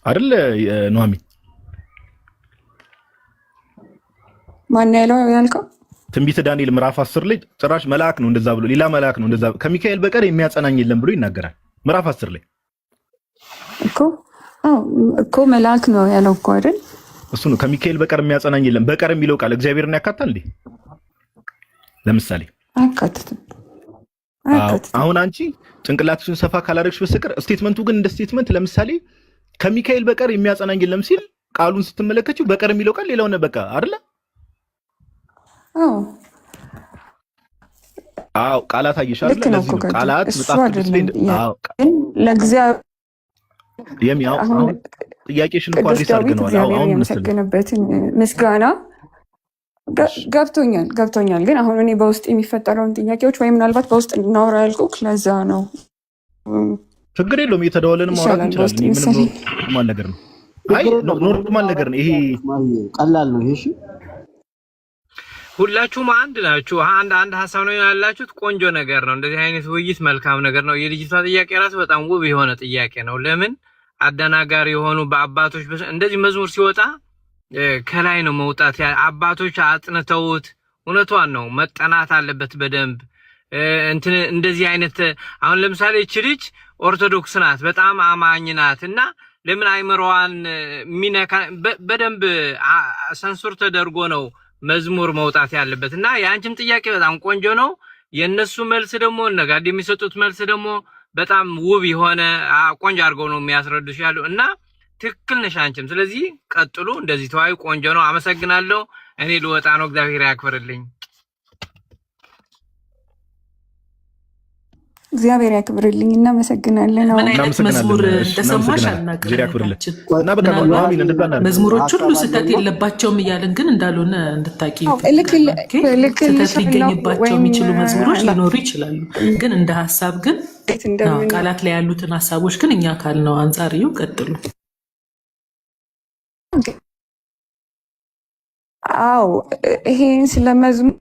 አይደል ኑሐሚ? ማን ያልከው? ትንቢተ ዳንኤል ምዕራፍ 10 ላይ ጭራሽ መልአክ ነው እንደዛ ብሎ ሌላ መልአክ ነው እንደዛ ከሚካኤል በቀር የሚያጸናኝ የለም ብሎ ይናገራል። ምዕራፍ 10 ላይ እኮ መልአክ ነው ያለው እኮ አይደል? እሱ ነው ከሚካኤል በቀር የሚያጸናኝ የለም። በቀር የሚለው ቃል እግዚአብሔርን ያካታል እንዴ? ለምሳሌ አያካትትም። አሁን አንቺ ጭንቅላትሽን ሰፋ ካላደረግሽ በስተቀር ስቴትመንቱ ግን እንደ ስቴትመንት ለምሳሌ ከሚካኤል በቀር የሚያጸናኝ የለም ሲል ቃሉን ስትመለከቺው በቀር የሚለው ቃል ሌላው ነው በቃ አይደለ? ቃላት አየሻል። ለዚህ ነው ቃላት መጽሐፍ ቅዱስ ላይ ለእግዚአብሔር ጥያቄሽን እንኳን አድርገሽ አድርገናል። አሁን የመሰገነበትን ምስጋና ገብቶኛል። ግን አሁን እኔ በውስጥ የሚፈጠረውን ጥያቄዎች ወይ ምናልባት በውስጥ እናወራ ያልኩህ ለዛ ነው። ችግር የለውም እየተደዋወልን ማውራት እንችላለን። ምንም ኖርማል ነገር ነው። ኖርማል ነገር ነው። ይሄ ቀላል ነው። ይሄ ሁላችሁም አንድ ናችሁ። አንድ ሀሳብ ነው ያላችሁት። ቆንጆ ነገር ነው። እንደዚህ አይነት ውይይት መልካም ነገር ነው። የልጅቷ ጥያቄ ራሱ በጣም ውብ የሆነ ጥያቄ ነው። ለምን አደናጋሪ የሆኑ በአባቶች እንደዚህ መዝሙር ሲወጣ ከላይ ነው መውጣት አባቶች አጥንተውት እውነቷን ነው መጠናት አለበት በደንብ እንትን እንደዚህ አይነት አሁን ለምሳሌ እቺ ልጅ ኦርቶዶክስ ናት፣ በጣም አማኝ ናት እና ለምን አይምሮዋን ሚነካ በደንብ ሰንሱር ተደርጎ ነው መዝሙር መውጣት ያለበት እና የአንቺም ጥያቄ በጣም ቆንጆ ነው። የነሱ መልስ ደግሞ ነጋዴ የሚሰጡት መልስ ደግሞ በጣም ውብ የሆነ ቆንጆ አድርገው ነው የሚያስረዱሽ ያሉ እና ትክክል ነሽ አንቺም። ስለዚህ ቀጥሉ፣ እንደዚህ ተዋዩ። ቆንጆ ነው። አመሰግናለሁ። እኔ ልወጣ ነው። እግዚአብሔር ያክብርልኝ። እግዚአብሔር ያክብርልኝ። እናመሰግናለን። መዝሙር እንደሰማሽ መዝሙሮች ሁሉ ስህተት የለባቸውም እያልን ግን እንዳልሆነ እንድታቂ ስህተት ሊገኝባቸው የሚችሉ መዝሙሮች ሊኖሩ ይችላሉ። ግን እንደ ሀሳብ ግን ቃላት ላይ ያሉትን ሀሳቦች ግን እኛ ካልነው አንጻር ይው ቀጥሉ። አዎ ይሄን ስለመዝሙር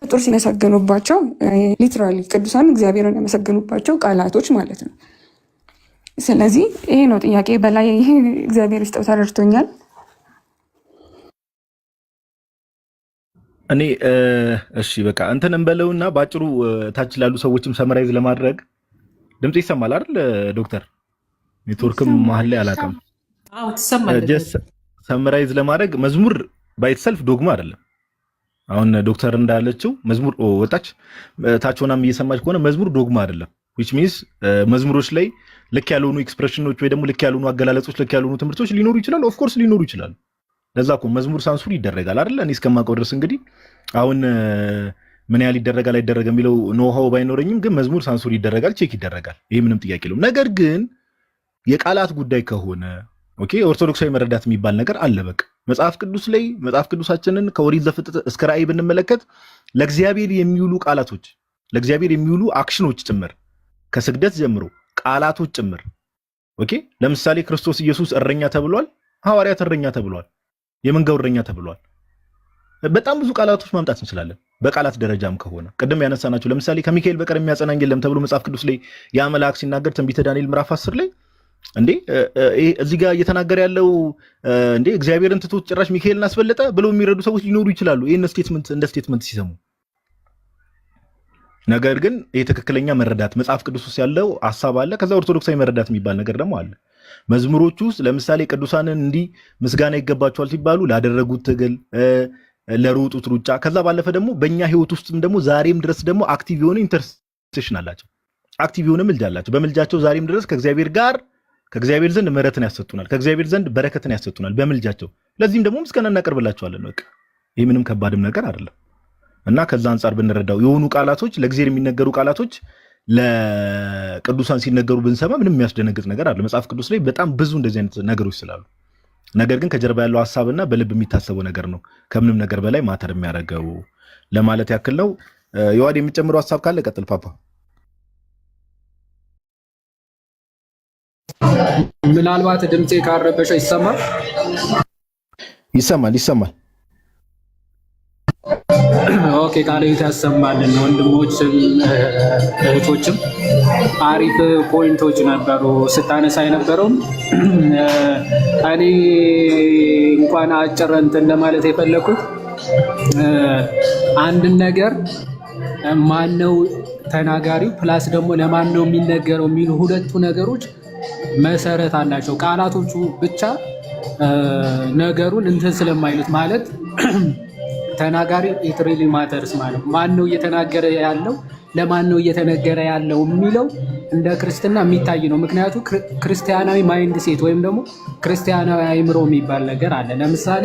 ፍጡር ሲመሰገኑባቸው ሊትራሊ ቅዱሳን እግዚአብሔርን የመሰገኑባቸው ቃላቶች ማለት ነው። ስለዚህ ይሄ ነው ጥያቄ በላይ ይሄ እግዚአብሔር ይስጠው ተረድቶኛል። እኔ እሺ በቃ እንትን እንበለውና ባጭሩ ታች ላሉ ሰዎችም ሰመራይዝ ለማድረግ ድምጽ ይሰማል አይደል ዶክተር? ኔትወርክም መሀል ላይ አላውቅም። አዎ ትሰማለህ። ጀስት ሰመራይዝ ለማድረግ መዝሙር ባይትሰልፍ ዶግማ አይደለም። አሁን ዶክተር እንዳለችው መዝሙር ወጣች ታች ሆናም እየሰማች ከሆነ መዝሙር ዶግማ አይደለም። which means መዝሙሮች ላይ ልክ ያልሆኑ ኤክስፕሬሽኖች ወይ ደግሞ ልክ ያልሆኑ አገላለጾች ልክ ያልሆኑ ትምህርቶች ሊኖሩ ይችላሉ። ኦፍ ኮርስ ሊኖሩ ይችላሉ። ለዛ እኮ መዝሙር ሳንሱር ይደረጋል አይደል? እኔ እስከማውቀው ድረስ እንግዲህ አሁን ምን ያህል ይደረጋል አይደረግም የሚለው ኖሃው ባይኖረኝም ግን መዝሙር ሳንሱር ይደረጋል፣ ቼክ ይደረጋል። ይሄ ምንም ጥያቄ የለውም። ነገር ግን የቃላት ጉዳይ ከሆነ ኦኬ ኦርቶዶክሳዊ መረዳት የሚባል ነገር አለ። በቃ መጽሐፍ ቅዱስ ላይ መጽሐፍ ቅዱሳችንን ከኦሪት ዘፍጥረት እስከ ራእይ ብንመለከት ለእግዚአብሔር የሚውሉ ቃላቶች፣ ለእግዚአብሔር የሚውሉ አክሽኖች ጭምር ከስግደት ጀምሮ ቃላቶች ጭምር ኦኬ። ለምሳሌ ክርስቶስ ኢየሱስ እረኛ ተብሏል፣ ሐዋርያት እረኛ ተብሏል፣ የመንጋው እረኛ ተብሏል። በጣም ብዙ ቃላቶች ማምጣት እንችላለን። በቃላት ደረጃም ከሆነ ቅድም ያነሳናቸው ለምሳሌ ከሚካኤል በቀር የሚያጸናኝ የለም ተብሎ መጽሐፍ ቅዱስ ላይ ያ መልአክ ሲናገር ትንቢተ ዳንኤል ምዕራፍ 10 ላይ እንዴ እዚህ ጋር እየተናገረ ያለው እንዴ እግዚአብሔርን ትቶ ጭራሽ ሚካኤልን አስበለጠ ብለው የሚረዱ ሰዎች ሊኖሩ ይችላሉ፣ ይሄን ስቴትመንት እንደ ስቴትመንት ሲሰሙ። ነገር ግን ይሄ ትክክለኛ መረዳት መጽሐፍ ቅዱስ ውስጥ ያለው ሐሳብ አለ። ከዛ ኦርቶዶክሳዊ መረዳት የሚባል ነገር ደግሞ አለ። መዝሙሮቹ ውስጥ ለምሳሌ ቅዱሳንን እንዲህ ምስጋና ይገባቸዋል ሲባሉ ላደረጉት ትግል፣ ለሮጡት ሩጫ፣ ከዛ ባለፈ ደግሞ በእኛ ህይወት ውስጥም ደግሞ ዛሬም ድረስ ደግሞ አክቲቭ የሆነ ኢንተርሴሽን አላቸው፣ አክቲቭ የሆነ ምልጃ አላቸው። በምልጃቸው ዛሬም ድረስ ከእግዚአብሔር ዘንድ ምሕረትን ያሰጡናል፣ ከእግዚአብሔር ዘንድ በረከትን ያሰጡናል በምልጃቸው። ለዚህም ደግሞ ምስጋና እናቀርብላቸዋለን። በቃ ይህ ምንም ከባድም ነገር አይደለም እና ከዛ አንጻር ብንረዳው የሆኑ ቃላቶች ለእግዚአብሔር የሚነገሩ ቃላቶች ለቅዱሳን ሲነገሩ ብንሰማ ምንም የሚያስደነግጥ ነገር አለ። መጽሐፍ ቅዱስ ላይ በጣም ብዙ እንደዚህ አይነት ነገሮች ስላሉ፣ ነገር ግን ከጀርባ ያለው ሐሳብና በልብ የሚታሰበው ነገር ነው ከምንም ነገር በላይ ማተር የሚያደርገው ለማለት ያክል ነው። የዋድ የሚጨምረው ሐሳብ ካለ ቀጥል ፓፓ። ምናልባት ድምፄ ካረበሸ ይሰማል? ይሰማል። ኦኬ፣ ቃለ ሕይወት ያሰማልን። ወንድሞችም እህቶችም አሪፍ ፖይንቶች ነበሩ ስታነሳ የነበረው። እኔ እንኳን አጭር እንትን ለማለት የፈለኩት አንድን ነገር ማነው ተናጋሪው ፕላስ ደግሞ ለማን ነው የሚነገረው የሚሉ ሁለቱ ነገሮች መሰረት አላቸው። ቃላቶቹ ብቻ ነገሩን እንትን ስለማይሉት ማለት ተናጋሪ ኢት ሪሊ ማተርስ ማለት ማን ነው እየተናገረ ያለው ለማን ነው እየተነገረ ያለው የሚለው እንደ ክርስትና የሚታይ ነው። ምክንያቱም ክርስቲያናዊ ማይንድ ሴት ወይም ደግሞ ክርስቲያናዊ አእምሮ የሚባል ነገር አለ። ለምሳሌ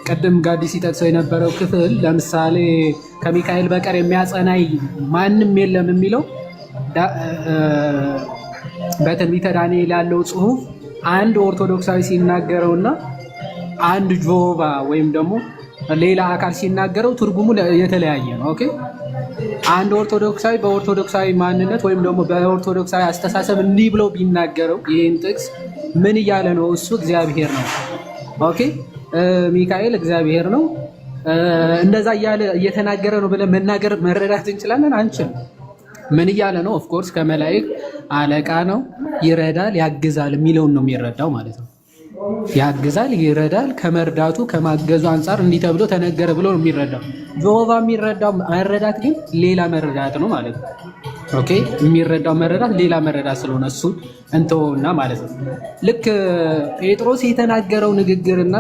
ቅድም ጋዲ ሲጠቅሰው የነበረው ክፍል ለምሳሌ ከሚካኤል በቀር የሚያጸናይ ማንም የለም የሚለው በትንቢተ ዳንኤል ያለው ጽሑፍ አንድ ኦርቶዶክሳዊ ሲናገረውና አንድ ጆባ ወይም ደግሞ ሌላ አካል ሲናገረው ትርጉሙ የተለያየ ነው። ኦኬ፣ አንድ ኦርቶዶክሳዊ በኦርቶዶክሳዊ ማንነት ወይም ደግሞ በኦርቶዶክሳዊ አስተሳሰብ እንዲህ ብለው ቢናገረው ይህን ጥቅስ ምን እያለ ነው? እሱ እግዚአብሔር ነው። ኦኬ፣ ሚካኤል እግዚአብሔር ነው እንደዛ እያለ እየተናገረ ነው ብለን መናገር መረዳት እንችላለን? አንችልም። ምን እያለ ነው? ኦፍኮርስ ከመላእክት አለቃ ነው፣ ይረዳል፣ ያግዛል የሚለውን ነው የሚረዳው ማለት ነው። ያግዛል፣ ይረዳል፣ ከመርዳቱ ከማገዙ አንጻር እንዲህ ተብሎ ተነገረ ብሎ ነው የሚረዳው። ጆሆቫ የሚረዳው መረዳት ግን ሌላ መረዳት ነው ማለት ነው። ኦኬ፣ የሚረዳው መረዳት ሌላ መረዳት ስለሆነ እሱ እንተውና ማለት ነው። ልክ ጴጥሮስ የተናገረው ንግግርና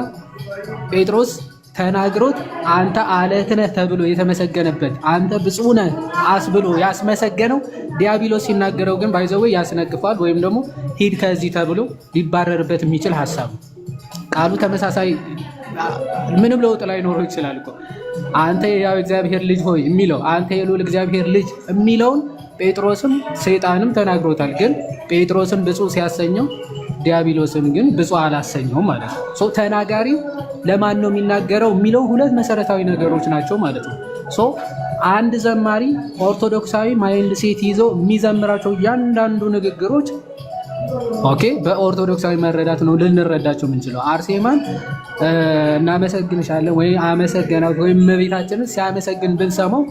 ጴጥሮስ ተናግሮት አንተ አለት ነህ ተብሎ የተመሰገነበት አንተ ብፁዕ ነህ አስብሎ ያስመሰገነው ዲያብሎስ ሲናገረው ግን ባይዘው ያስነቅፋል ወይም ደግሞ ሂድ ከዚህ ተብሎ ሊባረርበት የሚችል ሐሳብ ቃሉ ተመሳሳይ ምንም ለውጥ ላይ ኖሮ ይችላል እኮ አንተ ያው እግዚአብሔር ልጅ ሆይ የሚለው አንተ የልዑል እግዚአብሔር ልጅ የሚለውን ጴጥሮስም ሰይጣንም ተናግሮታል። ግን ጴጥሮስን ብፁዕ ሲያሰኘው ዲያብሎስን ግን ብፁዕ አላሰኘው ማለት ነው። ተናጋሪው ለማን ነው የሚናገረው የሚለው ሁለት መሰረታዊ ነገሮች ናቸው ማለት ነው። አንድ ዘማሪ ኦርቶዶክሳዊ ማይንድ ሴት ይዞ የሚዘምራቸው እያንዳንዱ ንግግሮች ኦኬ በኦርቶዶክሳዊ መረዳት ነው ልንረዳቸው የምንችለው። አርሴማን እናመሰግንሻለን ወይ አመሰገናት ወይም እመቤታችንን ሲያመሰግን ብንሰማው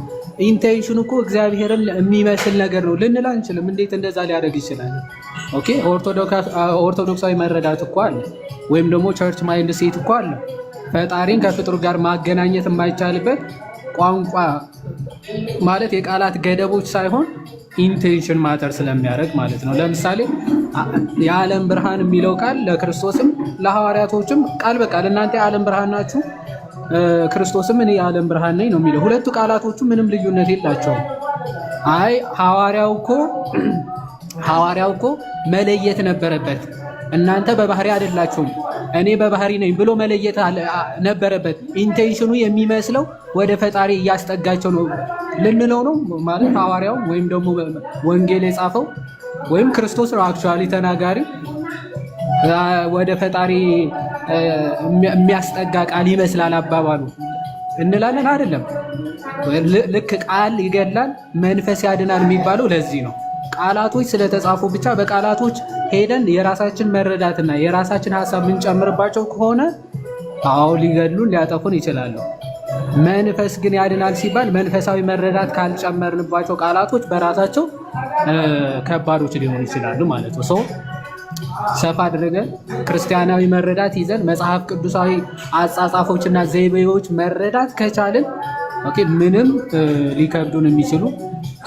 ኢንቴንሽኑ እኮ እግዚአብሔርን የሚመስል ነገር ነው ልንል አንችልም። እንዴት እንደዛ ሊያደርግ ይችላል? ኦኬ ኦርቶዶክሳዊ መረዳት እኮ አለ፣ ወይም ደግሞ ቸርች ማይንድ ሴት እኮ አለ። ፈጣሪን ከፍጡር ጋር ማገናኘት የማይቻልበት ቋንቋ ማለት የቃላት ገደቦች ሳይሆን ኢንቴንሽን ማተር ስለሚያደርግ ማለት ነው። ለምሳሌ የዓለም ብርሃን የሚለው ቃል ለክርስቶስም ለሐዋርያቶችም ቃል በቃል እናንተ የዓለም ብርሃን ናችሁ፣ ክርስቶስም እኔ የዓለም ብርሃን ነኝ ነው የሚለው። ሁለቱ ቃላቶቹ ምንም ልዩነት የላቸውም። አይ ሐዋርያው እኮ መለየት ነበረበት። እናንተ በባህሪ አይደላችሁም እኔ በባህሪ ነኝ ብሎ መለየት ነበረበት። ኢንቴንሽኑ የሚመስለው ወደ ፈጣሪ እያስጠጋቸው ነው ልንለው ነው ማለት ሐዋርያው ወይም ደግሞ ወንጌል የጻፈው ወይም ክርስቶስ ነው አክቹዋሊ ተናጋሪ ወደ ፈጣሪ የሚያስጠጋ ቃል ይመስላል አባባሉ እንላለን አይደለም። ልክ ቃል ይገድላል መንፈስ ያድናል የሚባለው ለዚህ ነው። ቃላቶች ስለተጻፉ ብቻ በቃላቶች ሄደን የራሳችን መረዳትና የራሳችን ሀሳብ የምንጨምርባቸው ከሆነ አዎ ሊገድሉን ሊያጠፉን ይችላሉ። መንፈስ ግን ያድናል ሲባል መንፈሳዊ መረዳት ካልጨመርንባቸው ቃላቶች በራሳቸው ከባዶች ሊሆኑ ይችላሉ ማለት ነው። ሰፋ አድርገን ክርስቲያናዊ መረዳት ይዘን መጽሐፍ ቅዱሳዊ አጻጻፎችና ዘይቤዎች መረዳት ከቻልን ምንም ሊከብዱን የሚችሉ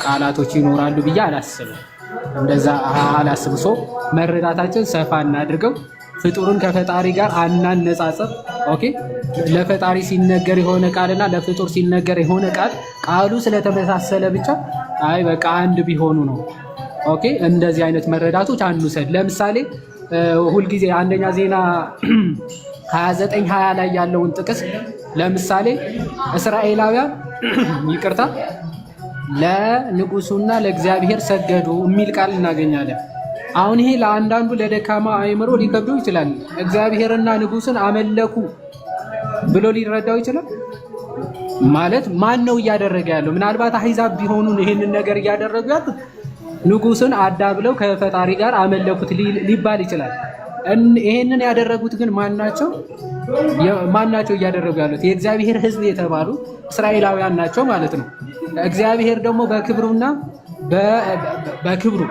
ቃላቶች ይኖራሉ ብዬ አላስብም። እንደዛ አላስብ። ሰው መረዳታችን ሰፋ እናድርገው። ፍጡርን ከፈጣሪ ጋር አናነጻጽር። ኦኬ ለፈጣሪ ሲነገር የሆነ ቃልና ለፍጡር ሲነገር የሆነ ቃሉ ስለተመሳሰለ ብቻ አይ በቃ አንድ ቢሆኑ ነው። ኦኬ እንደዚህ አይነት መረዳቶች አንውሰድ። ለምሳሌ ሁልጊዜ አንደኛ ዜና 29:20 ላይ ያለውን ጥቅስ ለምሳሌ እስራኤላውያን ይቅርታ ለንጉሱና ለእግዚአብሔር ሰገዱ የሚል ቃል እናገኛለን። አሁን ይሄ ለአንዳንዱ ለደካማ አእምሮ ሊከብደው ይችላል። እግዚአብሔርና ንጉስን አመለኩ ብሎ ሊረዳው ይችላል። ማለት ማን ነው እያደረገ ያለው? ምናልባት አሕዛብ ቢሆኑ ይሄንን ነገር እያደረጉ ያሉት ንጉስን አዳብለው ከፈጣሪ ጋር አመለኩት ሊባል ይችላል። ይሄንን ያደረጉት ግን ማናቸው እያደረጉ ያሉት? የእግዚአብሔር ሕዝብ የተባሉ እስራኤላውያን ናቸው ማለት ነው። እግዚአብሔር ደግሞ በክብሩና በክብሩ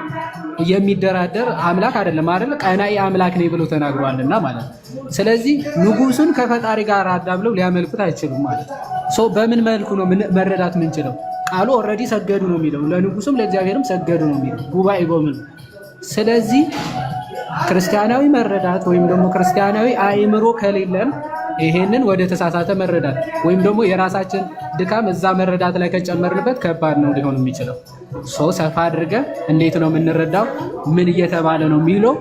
የሚደራደር አምላክ አይደለም አይደል? ቀናኢ አምላክ ነኝ ብሎ ተናግሯልና ማለት ነው። ስለዚህ ንጉሱን ከፈጣሪ ጋር አዳብለው ሊያመልኩት አይችሉም ማለት ነው። ሶ በምን መልኩ ነው መረዳት ምንችለው? ቃሉ ኦልሬዲ ሰገዱ ነው የሚለው፣ ለንጉሱም ለእግዚአብሔርም ሰገዱ ነው የሚለው ጉባኤ ጎምን። ስለዚህ ክርስቲያናዊ መረዳት ወይም ደግሞ ክርስቲያናዊ አእምሮ ከሌለን ይሄንን ወደ ተሳሳተ መረዳት ወይም ደግሞ የራሳችን ድካም እዛ መረዳት ላይ ከጨመርንበት ከባድ ነው ሊሆን የሚችለው። ሰፋ አድርገን እንዴት ነው የምንረዳው፣ ምን እየተባለ ነው የሚለው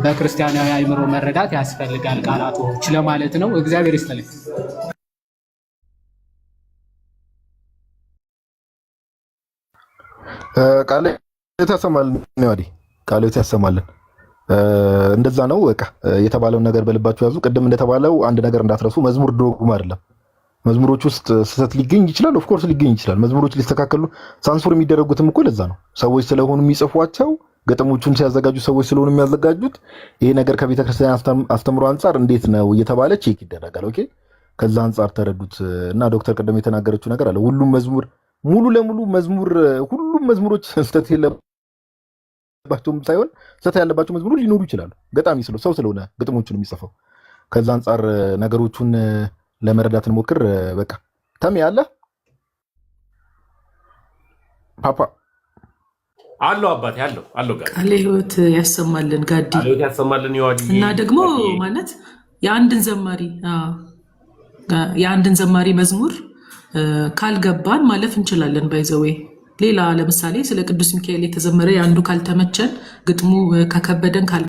በክርስቲያናዊ አእምሮ መረዳት ያስፈልጋል ቃላቶች ለማለት ነው። እግዚአብሔር ይስጥልኝ። ቃልዮት ያሰማልን ነው ቃልዮት ያሰማልን። እንደዛ ነው በቃ የተባለውን ነገር በልባችሁ ያዙ። ቅድም እንደተባለው አንድ ነገር እንዳትረሱ፣ መዝሙር ዶግማ አይደለም። መዝሙሮች ውስጥ ስህተት ሊገኝ ይችላል። ኦፍኮርስ ሊገኝ ይችላል። መዝሙሮች ሊስተካከሉ ሳንሱር የሚደረጉትም እኮ ለዛ ነው። ሰዎች ስለሆኑ የሚጽፏቸው፣ ገጠሞቹን ሲያዘጋጁ ሰዎች ስለሆኑ የሚያዘጋጁት። ይሄ ነገር ከቤተ ክርስቲያን አስተምሮ አንጻር እንዴት ነው እየተባለ ቼክ ይደረጋል። ኦኬ ከዛ አንጻር ተረዱት። እና ዶክተር ቅድም የተናገረችው ነገር አለ። ሁሉም መዝሙር ሙሉ ለሙሉ መዝሙር ሁሉም መዝሙሮች ስህተት የለባቸውም ሳይሆን ስህተት ያለባቸው መዝሙሮች ሊኖሩ ይችላሉ። ገጣሚ ሰው ስለሆነ ግጥሞቹን የሚጽፈው። ከዛ አንጻር ነገሮቹን ለመረዳት እንሞክር። በቃ ተም ያለ ፓፓ አለው አባቴ አለው ጋር ቃለ ሕይወት ያሰማልን ጋዲ ቃለ ሕይወት ያሰማልን ይዋዲ እና ደግሞ ማለት የአንድን ዘማሪ መዝሙር ካልገባን ማለፍ እንችላለን። ባይዘዌ ሌላ ለምሳሌ ስለ ቅዱስ ሚካኤል የተዘመረ የአንዱ ካልተመቸን ግጥሙ ከከበደን